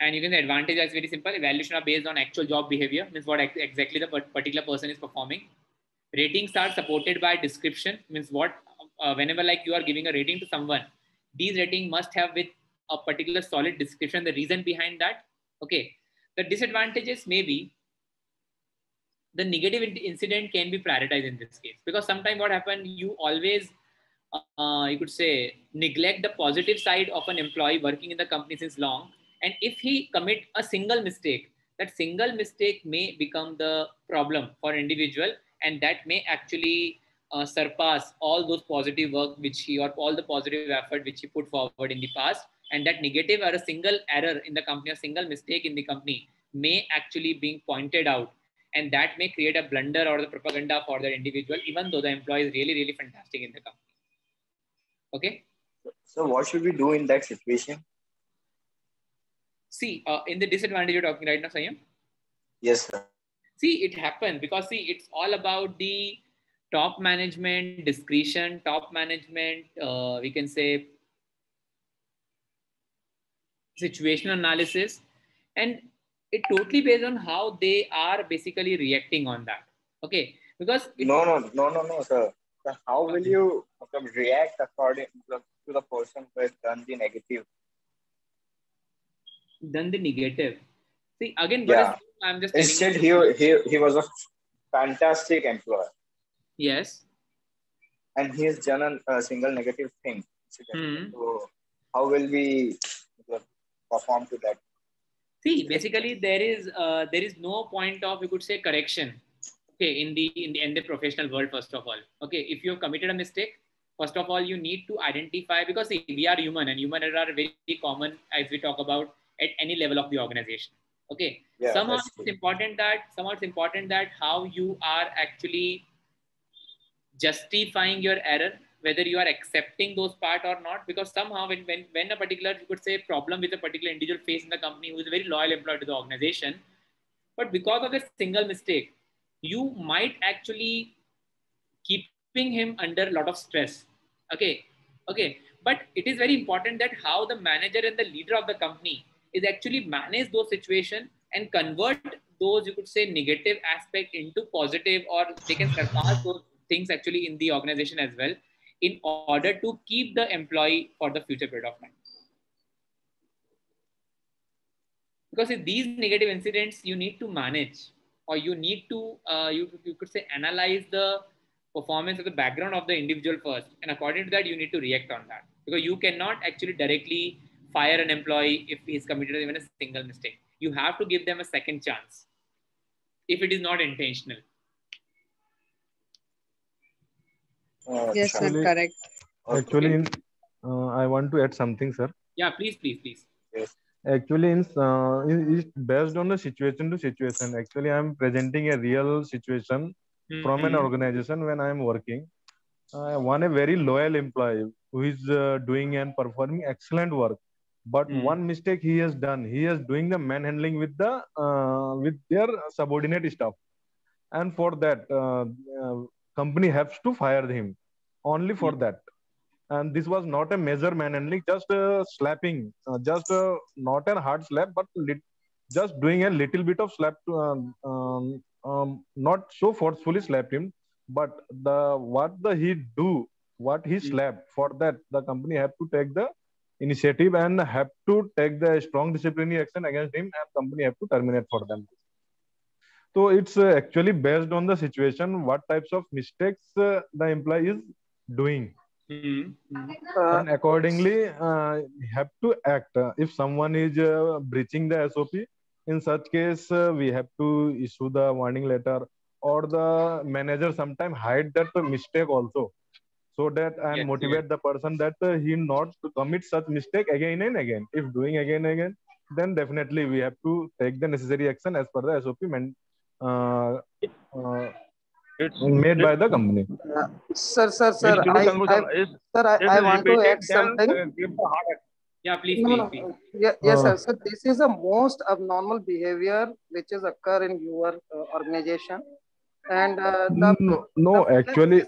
And you can say advantage is very simple. Evaluation are based on actual job behavior, means what exactly the particular person is performing. Ratings are supported by description, means what, whenever like you are giving a rating to someone, these rating must have with a particular solid description, the reason behind that. Okay. The disadvantages may be the negative incident can be prioritized in this case, because sometimes what happens, you always, you could say, neglect the positive side of an employee working in the company since long. And if he commit a single mistake, that single mistake may become the problem for an individual, and that may actually surpass all those positive work which he, or all the positive effort which he put forward in the past. And that negative or a single error in the company, a single mistake in the company may actually being pointed out, and that may create a blunder or the propaganda for that individual, even though the employee is really, really fantastic in the company. Okay. So what should we do in that situation? See, in the disadvantage you're talking right now, Sanyam? Yes, sir. See, it happened because see, it's all about the top management discretion, top management, we can say situational analysis, and it totally based on how they are basically reacting on that. Okay, because No, sir. So how will you react according to the person who has done the negative? Done the negative. See, again, Yeah. I'm just Instead, telling you. he was a fantastic employer. Yes. And he has done a single negative thing. So how will we perform to that? See, basically there is no point of, you could say, correction. Okay, in the professional world, first of all. Okay, if you have committed a mistake, first of all, you need to identify, because see, we are human, and human errors are very common as we talk about at any level of the organization. Okay, Yeah, somehow it's important that how you are actually justifying your error, whether you are accepting those part or not, because somehow when a particular, you could say, problem with a particular individual face in the company who is a very loyal employee to the organization, but because of a single mistake, you might actually keeping him under a lot of stress. Okay. But it is very important that how the manager and the leader of the company is actually manage those situations and convert those, you could say, negative aspect into positive, or they can surpass those things actually in the organization as well, in order to keep the employee for the future period of time. Because in these negative incidents, you need to manage, or you need to you could say analyze the performance of the background of the individual first, and according to that you need to react on that, because you cannot actually directly fire an employee if he's committed even a single mistake. You have to give them a second chance if it is not intentional. Yes, sir, Actually, correct. Actually, I want to add something, sir. Yeah, please. Yes. Actually, it's based on the situation to situation. Actually, I'm presenting a real situation from an organization when I'm working. One a very loyal employee who is doing and performing excellent work, but one mistake he has done. He is doing the manhandling with with their subordinate staff, and for that, company has to fire him only for that. And this was not a major manhandling, just slapping, just not a hard slap, but just doing a little bit of slap to, not so forcefully slapped him, but what he slapped, for that the company have to take the initiative and have to take the strong disciplinary action against him, and company have to terminate for them. So it's actually based on the situation, what types of mistakes the employee is doing. And accordingly, have to act. If someone is breaching the SOP, in such case, we have to issue the warning letter, or the manager sometimes hide that mistake also, so that and motivate the person that he not to commit such mistake again and again. If doing again and again, then definitely we have to take the necessary action as per the SOP made by the company. Sir, I I want to add then something. give the hard action. Yeah, please. Yes, sir. So this is the most abnormal behavior which is occur in your organization, and actually,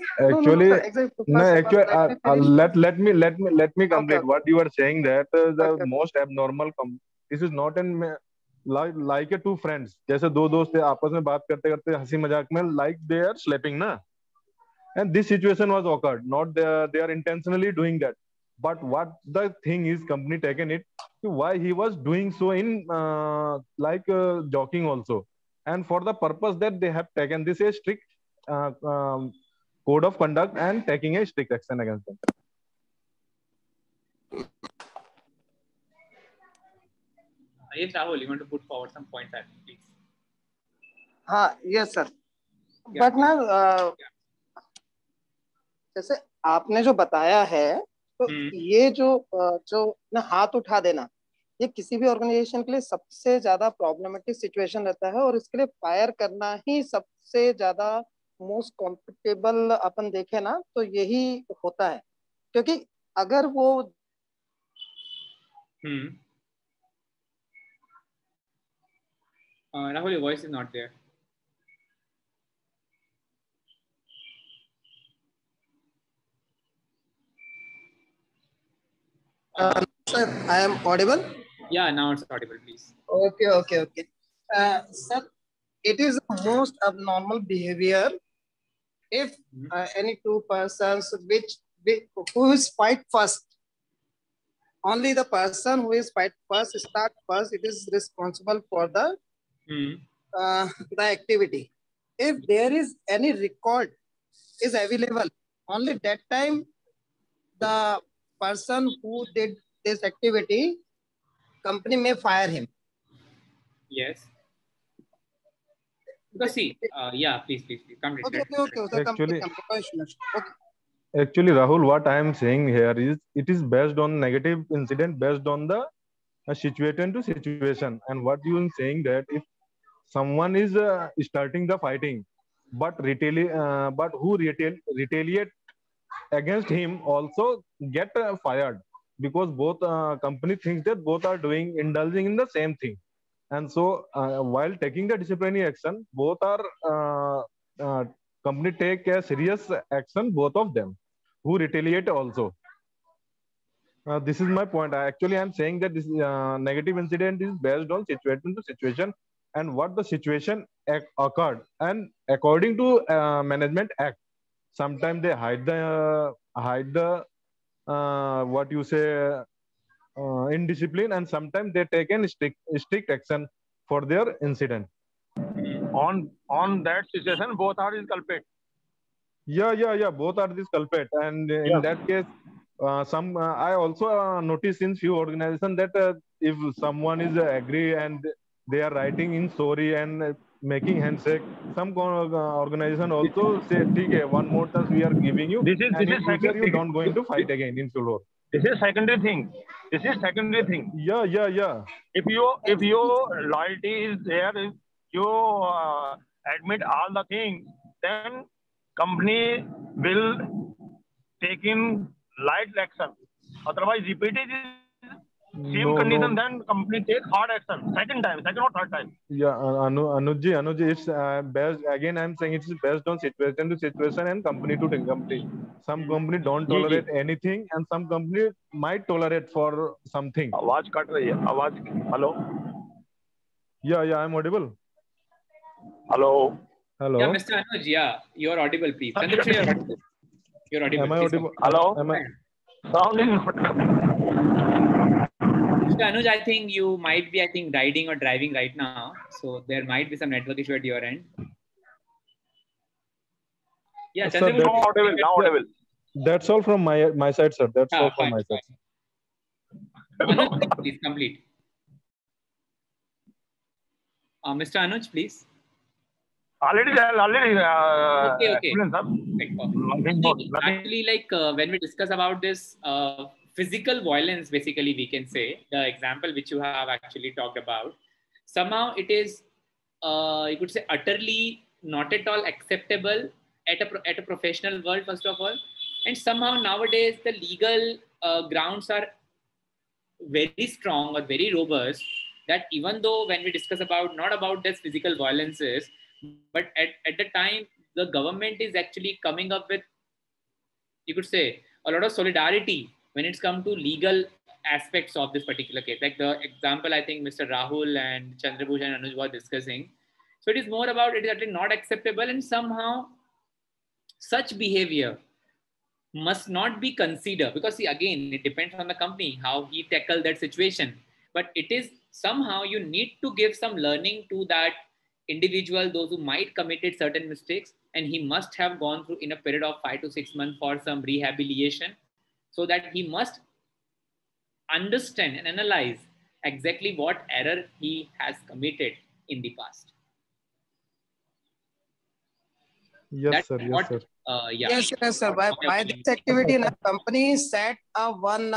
let me complete what you are saying, that the most abnormal this is not in like a two friends, जैसे दो दोस्त आपस में बात करते करते हंसी मजाक में, like they are slapping ना, and this situation was occurred, not they are intentionally doing that, but what the thing is, company taken it why he was doing so in joking also, and for the purpose that they have taken this a strict code of conduct and taking a strict action against them. Yes, Rahul, you want to put forward some points, please? Yes, sir. But now, जैसे आपने जो बताया है, तो ये जो ना हाथ उठा देना, ये किसी भी ऑर्गेनाइजेशन के लिए सबसे ज्यादा प्रॉब्लमेटिक सिचुएशन रहता है, और इसके लिए फायर करना ही सबसे ज्यादा मोस्ट कॉम्फर्टेबल अपन देखे ना तो यही होता है, क्योंकि अगर वो Rahul, your voice is not there. Sir, I am audible? Yeah, now it's audible, please. Okay. Sir, it is the most abnormal behavior if any two persons who is fight first, only the person who is fight first, start first, it is responsible for the activity. If there is any record is available, only that time the person who did this activity, company may fire him. Yes. Because see, yeah, please. Okay. Actually, Rahul, what I am saying here is, it is based on negative incident, based on the situation to situation. And what you are saying, that if someone is starting the fighting, but who retaliate against him also get fired, because both company thinks that both are indulging in the same thing. And so while taking the disciplinary action, both are company take a serious action, both of them, who retaliate also. This is my point. Actually, I'm saying that this negative incident is based on situation to situation and what the situation occurred. And according to Management Act, sometimes they hide the what you say indiscipline, and sometimes they take an strict action for their incident. On that situation, both are culprit. Yeah. Both are this culprit, and in that case, I also noticed in few organizations that if someone is agree and they are writing in sorry and making handshake, some organization also say, "Okay, one more task we are giving you, This is in future you secondary. don't going to fight again in floor." This is secondary thing. Yeah. If your loyalty is there, if you admit all the things, then company will take in light action. Otherwise, repeat it same condition, then company take hard action. Second or third time. Yeah, Anuj, it's based, again I'm saying it's based on situation to situation and company to company. Some company don't tolerate anything, and some company might tolerate for something. आवाज cut रही है. आवाज. Hello. Yeah, I'm audible. Hello. Yeah, Mr. Anuj, yeah, you're audible, please. Chandrasekhar, you're audible. You're audible. Am I audible? Hello. Sounding. Mr. Anuj, I think you might be, riding or driving right now. So there might be some network issue at your end. Yeah, Sir, Chandrasekhar, now audible. That's all from my side, sir. That's all from my side. Anuj, please complete. Mr. Anuj, please. Already. Okay. Actually, when we discuss about this physical violence, basically we can say the example which you have actually talked about, somehow it is, you could say, utterly not at all acceptable at a professional world, first of all. And somehow nowadays the legal grounds are very strong or very robust, that even though when we discuss about not about this physical violences, but at the time the government is actually coming up with, you could say, a lot of solidarity when it's come to legal aspects of this particular case. Like the example I think Mr. Rahul and Chandrabhushan and Anuj were discussing. So it is more about, it is actually not acceptable, and somehow such behavior must not be considered, because see, again, it depends on the company how he tackled that situation. But it is somehow you need to give some learning to that individual, those who might committed certain mistakes, and he must have gone through in a period of 5 to 6 months for some rehabilitation, so that he must understand and analyze exactly what error he has committed in the past. Yes, sir. Yes, sir. By this activity, a company set one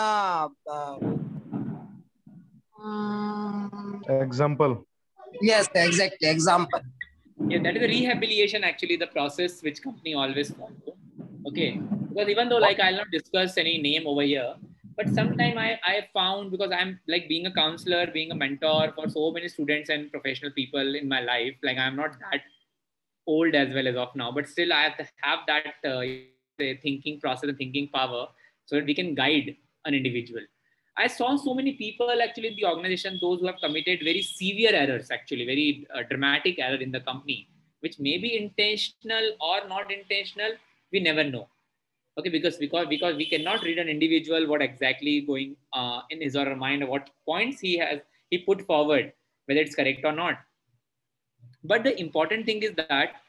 example. Yes, exactly. Example. Yeah, that is the rehabilitation, actually, the process which company always follow. Okay, because even though I'll not discuss any name over here, but sometime I found, because I'm being a counselor, being a mentor for so many students and professional people in my life, I'm not that old as well as of now, but still I have to have that thinking process and thinking power, so that we can guide an individual. I saw so many people actually in the organization, those who have committed very severe errors, actually very dramatic error in the company, which may be intentional or not intentional, we never know. Okay, because we cannot read an individual what exactly going in his or her mind, or what points he put forward, whether it's correct or not. But the important thing is that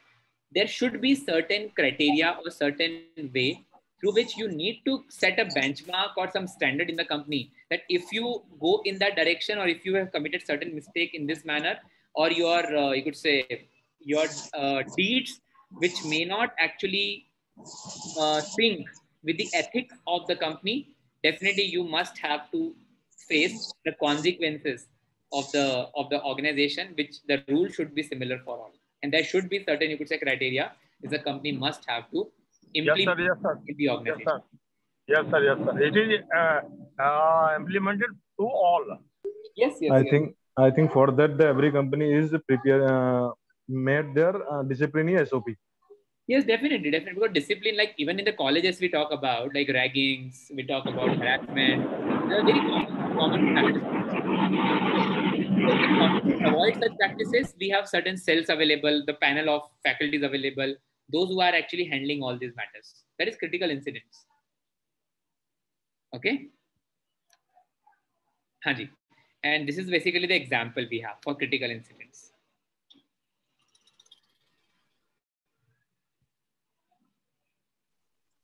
there should be certain criteria or certain way through which you need to set a benchmark or some standard in the company, that if you go in that direction, or if you have committed certain mistake in this manner, or your you could say your deeds which may not actually sync with the ethics of the company, definitely you must have to face the consequences of the organization, which the rule should be similar for all, and there should be certain, you could say, criteria is the company must have to implement in the organization. Yes, sir. It is implemented to all. Yes. I think for that every company is made their disciplinary SOP. Yes, definitely. Because discipline, like even in the colleges, we talk about like raggings, we talk about harassment. They are very common practices. So in order to avoid such practices, we have certain cells available, the panel of faculties available, those who are actually handling all these matters. That is critical incidents. Okay. Hanji. And this is basically the example we have for critical incidents.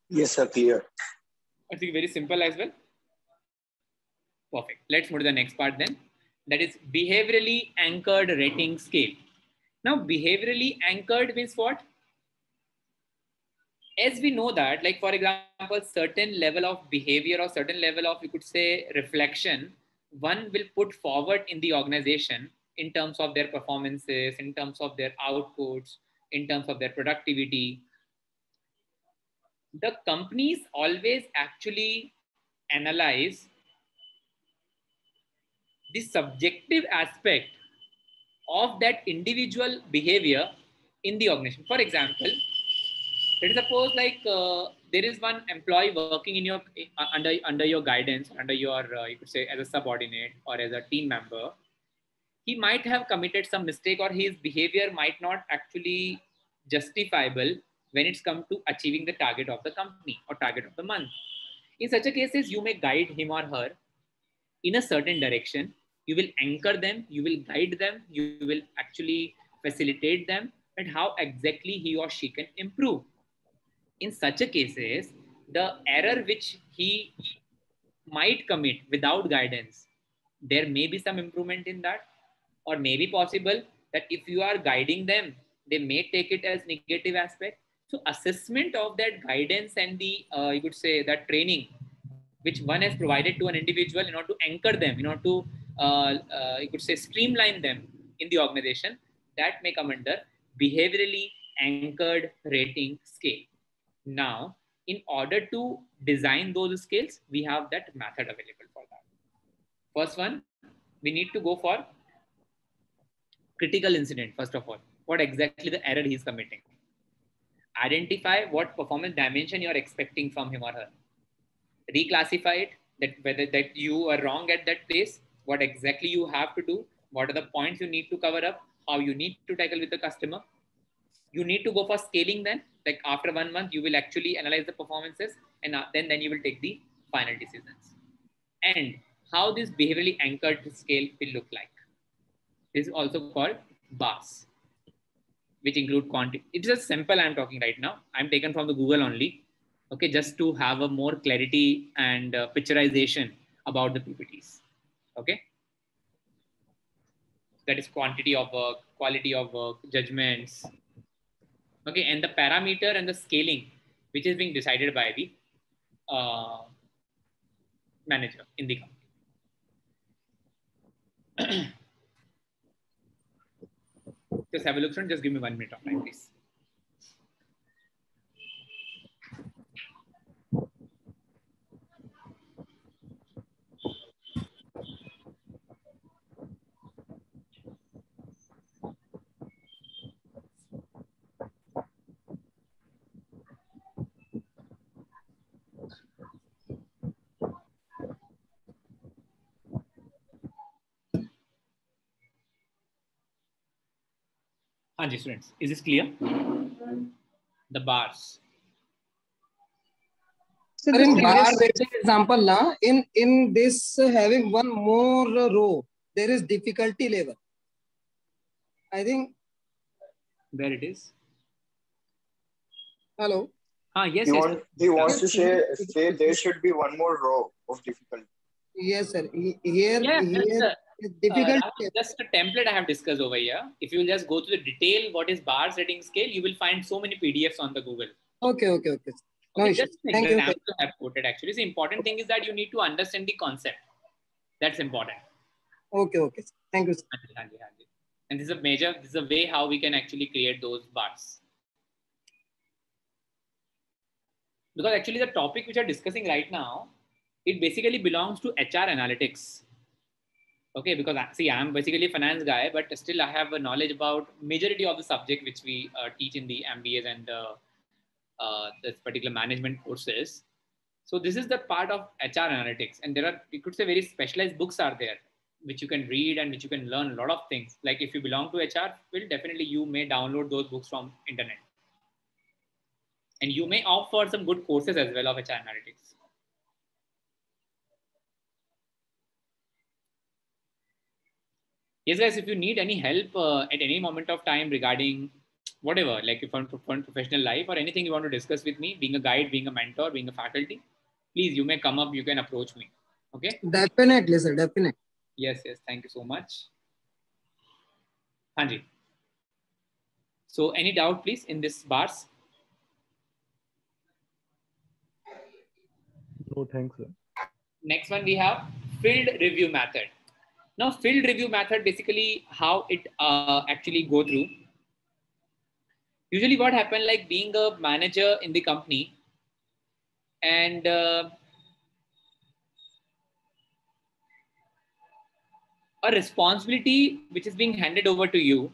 Yes, sir, clear. I think very simple as well. Perfect. Let's move to the next part then. That is behaviorally anchored rating scale. Now, behaviorally anchored means what? As we know that, like for example, certain level of behavior or certain level of, you could say, reflection, one will put forward in the organization in terms of their performances, in terms of their outputs, in terms of their productivity. The companies always actually analyze the subjective aspect of that individual behavior in the organization. For example, let us suppose like there is one employee working in your under your guidance, under your you could say as a subordinate or as a team member. He might have committed some mistake, or his behavior might not actually justifiable when it's come to achieving the target of the company or target of the month. In such a cases, you may guide him or her in a certain direction. You will anchor them, you will guide them, you will actually facilitate them and how exactly he or she can improve. In such a cases, the error which he might commit without guidance, there may be some improvement in that, or may be possible that if you are guiding them, they may take it as negative aspect. So assessment of that guidance and the you could say that training which one has provided to an individual in order to anchor them, in order to you could say streamline them in the organization, that may come under behaviorally anchored rating scale. Now, in order to design those scales, we have that method available for that. First one, we need to go for critical incident. First of all, what exactly the error he is committing. Identify what performance dimension you are expecting from him or her. Reclassify it, that whether that you are wrong at that place, what exactly you have to do, what are the points you need to cover up, how you need to tackle with the customer. You need to go for scaling then, like after 1 month, you will actually analyze the performances and then you will take the final decisions. And how this behaviorally anchored scale will look like. This is also called BARS, which include quantity. It's just simple I'm talking right now. I'm taken from the Google only. Okay, just to have a more clarity and picturization about the PPTs. Okay. That is quantity of work, quality of work, judgments. Okay, and the parameter and the scaling, which is being decided by the manager in the company. Just have a look, friend. Just give me 1 minute of time, please. Hanji, students, is this clear? The bars. So in bar rating example, na, in this having one more row, there is difficulty level. I think. Where it is? Hello. Yes. He wants to say there should be one more row of difficulty. Yes, sir. Here difficult. Just a template I have discussed over here. If you will just go to the detail, what is BARS rating scale, you will find so many PDFs on the Google. Okay. No, just an example I have quoted actually. The important thing is that you need to understand the concept. That's important. Okay. Thank you, sir. And this is a way how we can actually create those bars. Because actually the topic which we are discussing right now, it basically belongs to HR analytics. Okay, because see, I'm basically a finance guy, but still I have a knowledge about majority of the subject which we teach in the MBAs and this particular management courses. So this is the part of HR analytics, and there are, you could say, very specialized books are there which you can read and which you can learn a lot of things. Like if you belong to HR, well, definitely you may download those books from internet, and you may opt for some good courses as well of HR analytics. Yes, guys, if you need any help at any moment of time regarding whatever, like if on professional life or anything you want to discuss with me, being a guide, being a mentor, being a faculty, please, you may come up, you can approach me. Okay? Definitely, sir. Definitely. Yes, yes. Thank you so much. Hanji. So any doubt, please, in this bars? No, thanks, sir. Next one, we have field review method. Now, field review method, basically how it actually go through. Usually what happened, like being a manager in the company and a responsibility which is being handed over to you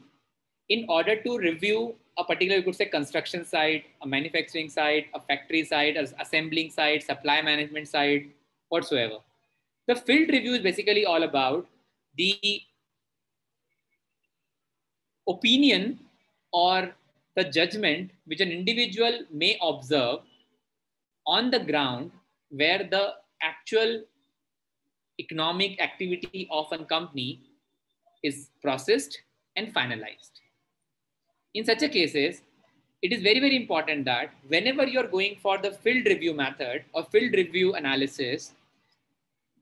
in order to review a particular, you could say, construction site, a manufacturing site, a factory site, an assembling site, supply management site, whatsoever. The field review is basically all about the opinion or the judgment which an individual may observe on the ground where the actual economic activity of a company is processed and finalized. In such a cases, it is very, very important that whenever you're going for the field review method or field review analysis,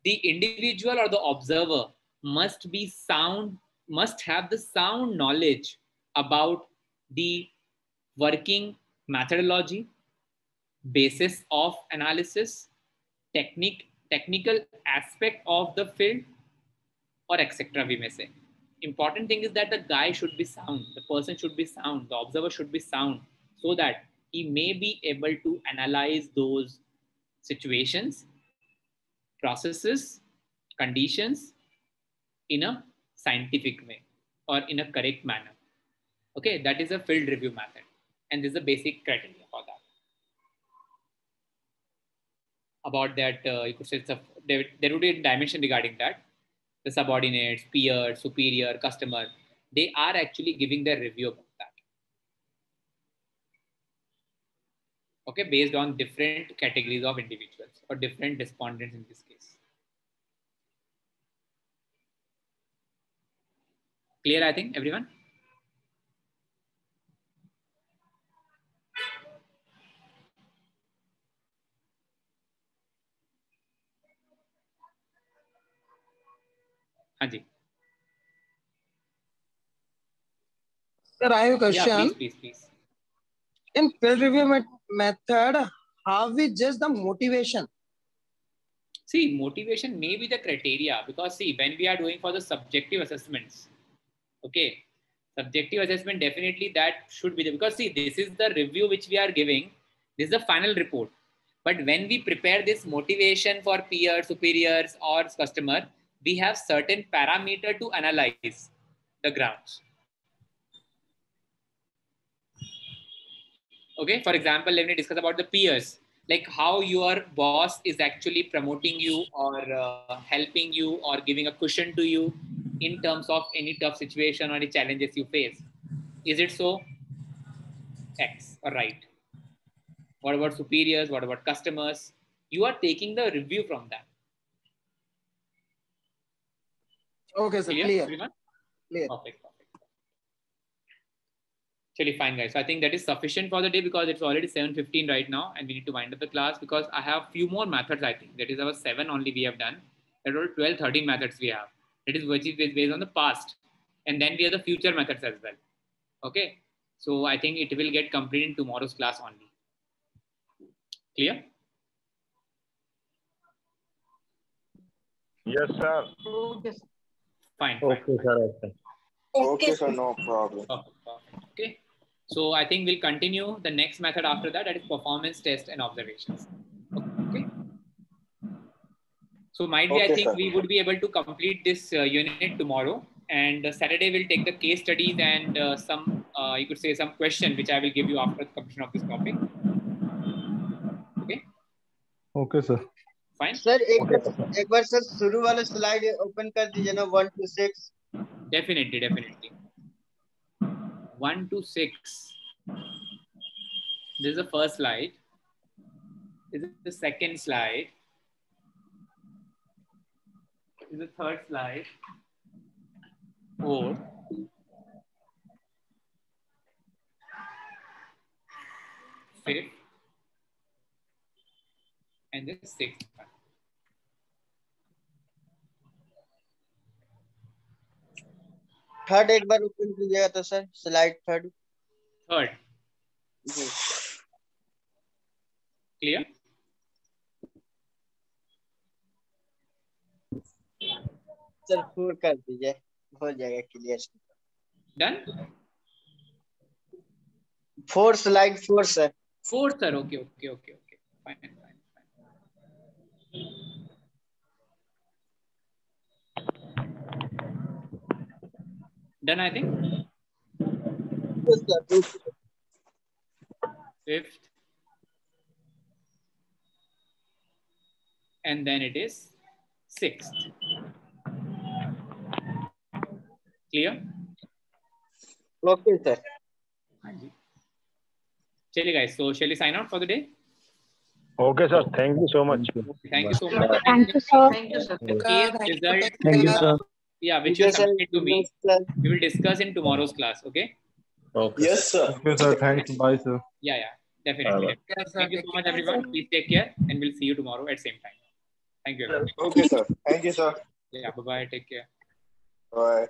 the individual or the observer must be sound, must have the sound knowledge about the working methodology, basis of analysis, technical aspect of the field, or etc. we may say. Important thing is that the guy should be sound, the person should be sound, the observer should be sound, so that he may be able to analyze those situations, processes, conditions in a scientific way or in a correct manner. Okay, that is a field review method, and this is a basic criteria for that. About that, you could say there would be a dimension regarding that. The subordinates, peer, superior, customer, they are actually giving their review about that. Okay, based on different categories of individuals or different respondents in this case. Clear, I think, everyone? Hanji. Sir, I have a question. Yeah, please. In field review method, how we judge the motivation? See, motivation may be the criteria, because see, when we are doing for the subjective assessments, okay, subjective assessment, definitely that should be there, because see, this is the review which we are giving. This is the final report. But when we prepare this motivation for peers, superiors, or customer, we have certain parameter to analyze the grounds. Okay, for example, let me discuss about the peers, like how your boss is actually promoting you or helping you or giving a cushion to you in terms of any tough situation or any challenges you face. Is it so? X or right? What about superiors? What about customers? You are taking the review from them. Okay, sir. Clear. Clear. Perfect. Actually, fine, guys. So I think that is sufficient for the day, because it's already 7:15 right now, and we need to wind up the class, because I have few more methods. I think that is our 7 only we have done. There are 12, 13 methods we have. It is which is based on the past, and then we have the future methods as well. Okay. So I think it will get completed in tomorrow's class only. Clear? Yes, sir. Okay. Fine. Okay, sir. Okay, sir. No problem. Okay. So I think we'll continue the next method after that. That is performance test and observations. Okay. So might be, I think sir, we would be able to complete this unit tomorrow, and Saturday we'll take the case studies and some, you could say, some question which I will give you after the completion of this topic. Okay, sir. Fine. Sir एक बार sir शुरू वाला slide open कर दीजिए ना 1 to 6. Definitely. 1 to 6. This is the first slide. This is the second slide. This is the third slide. 4. 5th. And the 6th. Third एक बार open कीजिएगा तो sir slide third. जी Clear? Sir 4 कर दीजिए, हो जाएगा clear. Done? 4 slide 4 sir. 4 sir. Okay. Fine. Done, I think. Yes, sir. 5th. And then it is 6th. Clear? Okay, sir. Chaliye guys, so shall we sign out for the day? Okay, sir. Thank you so much. Thank you so much. Thank you, sir. The case result, Thank you, sir. yeah, which you submitted to me, we will discuss in tomorrow's class. Okay? Okay. Yes, sir. Okay, sir. Thanks. Bye, sir. Yeah, definitely. Thank you so much, everyone. Please take care, and we'll see you tomorrow at same time. Thank you, everyone. Okay, sir. Thank you, sir. Yeah, bye. Take care. Bye.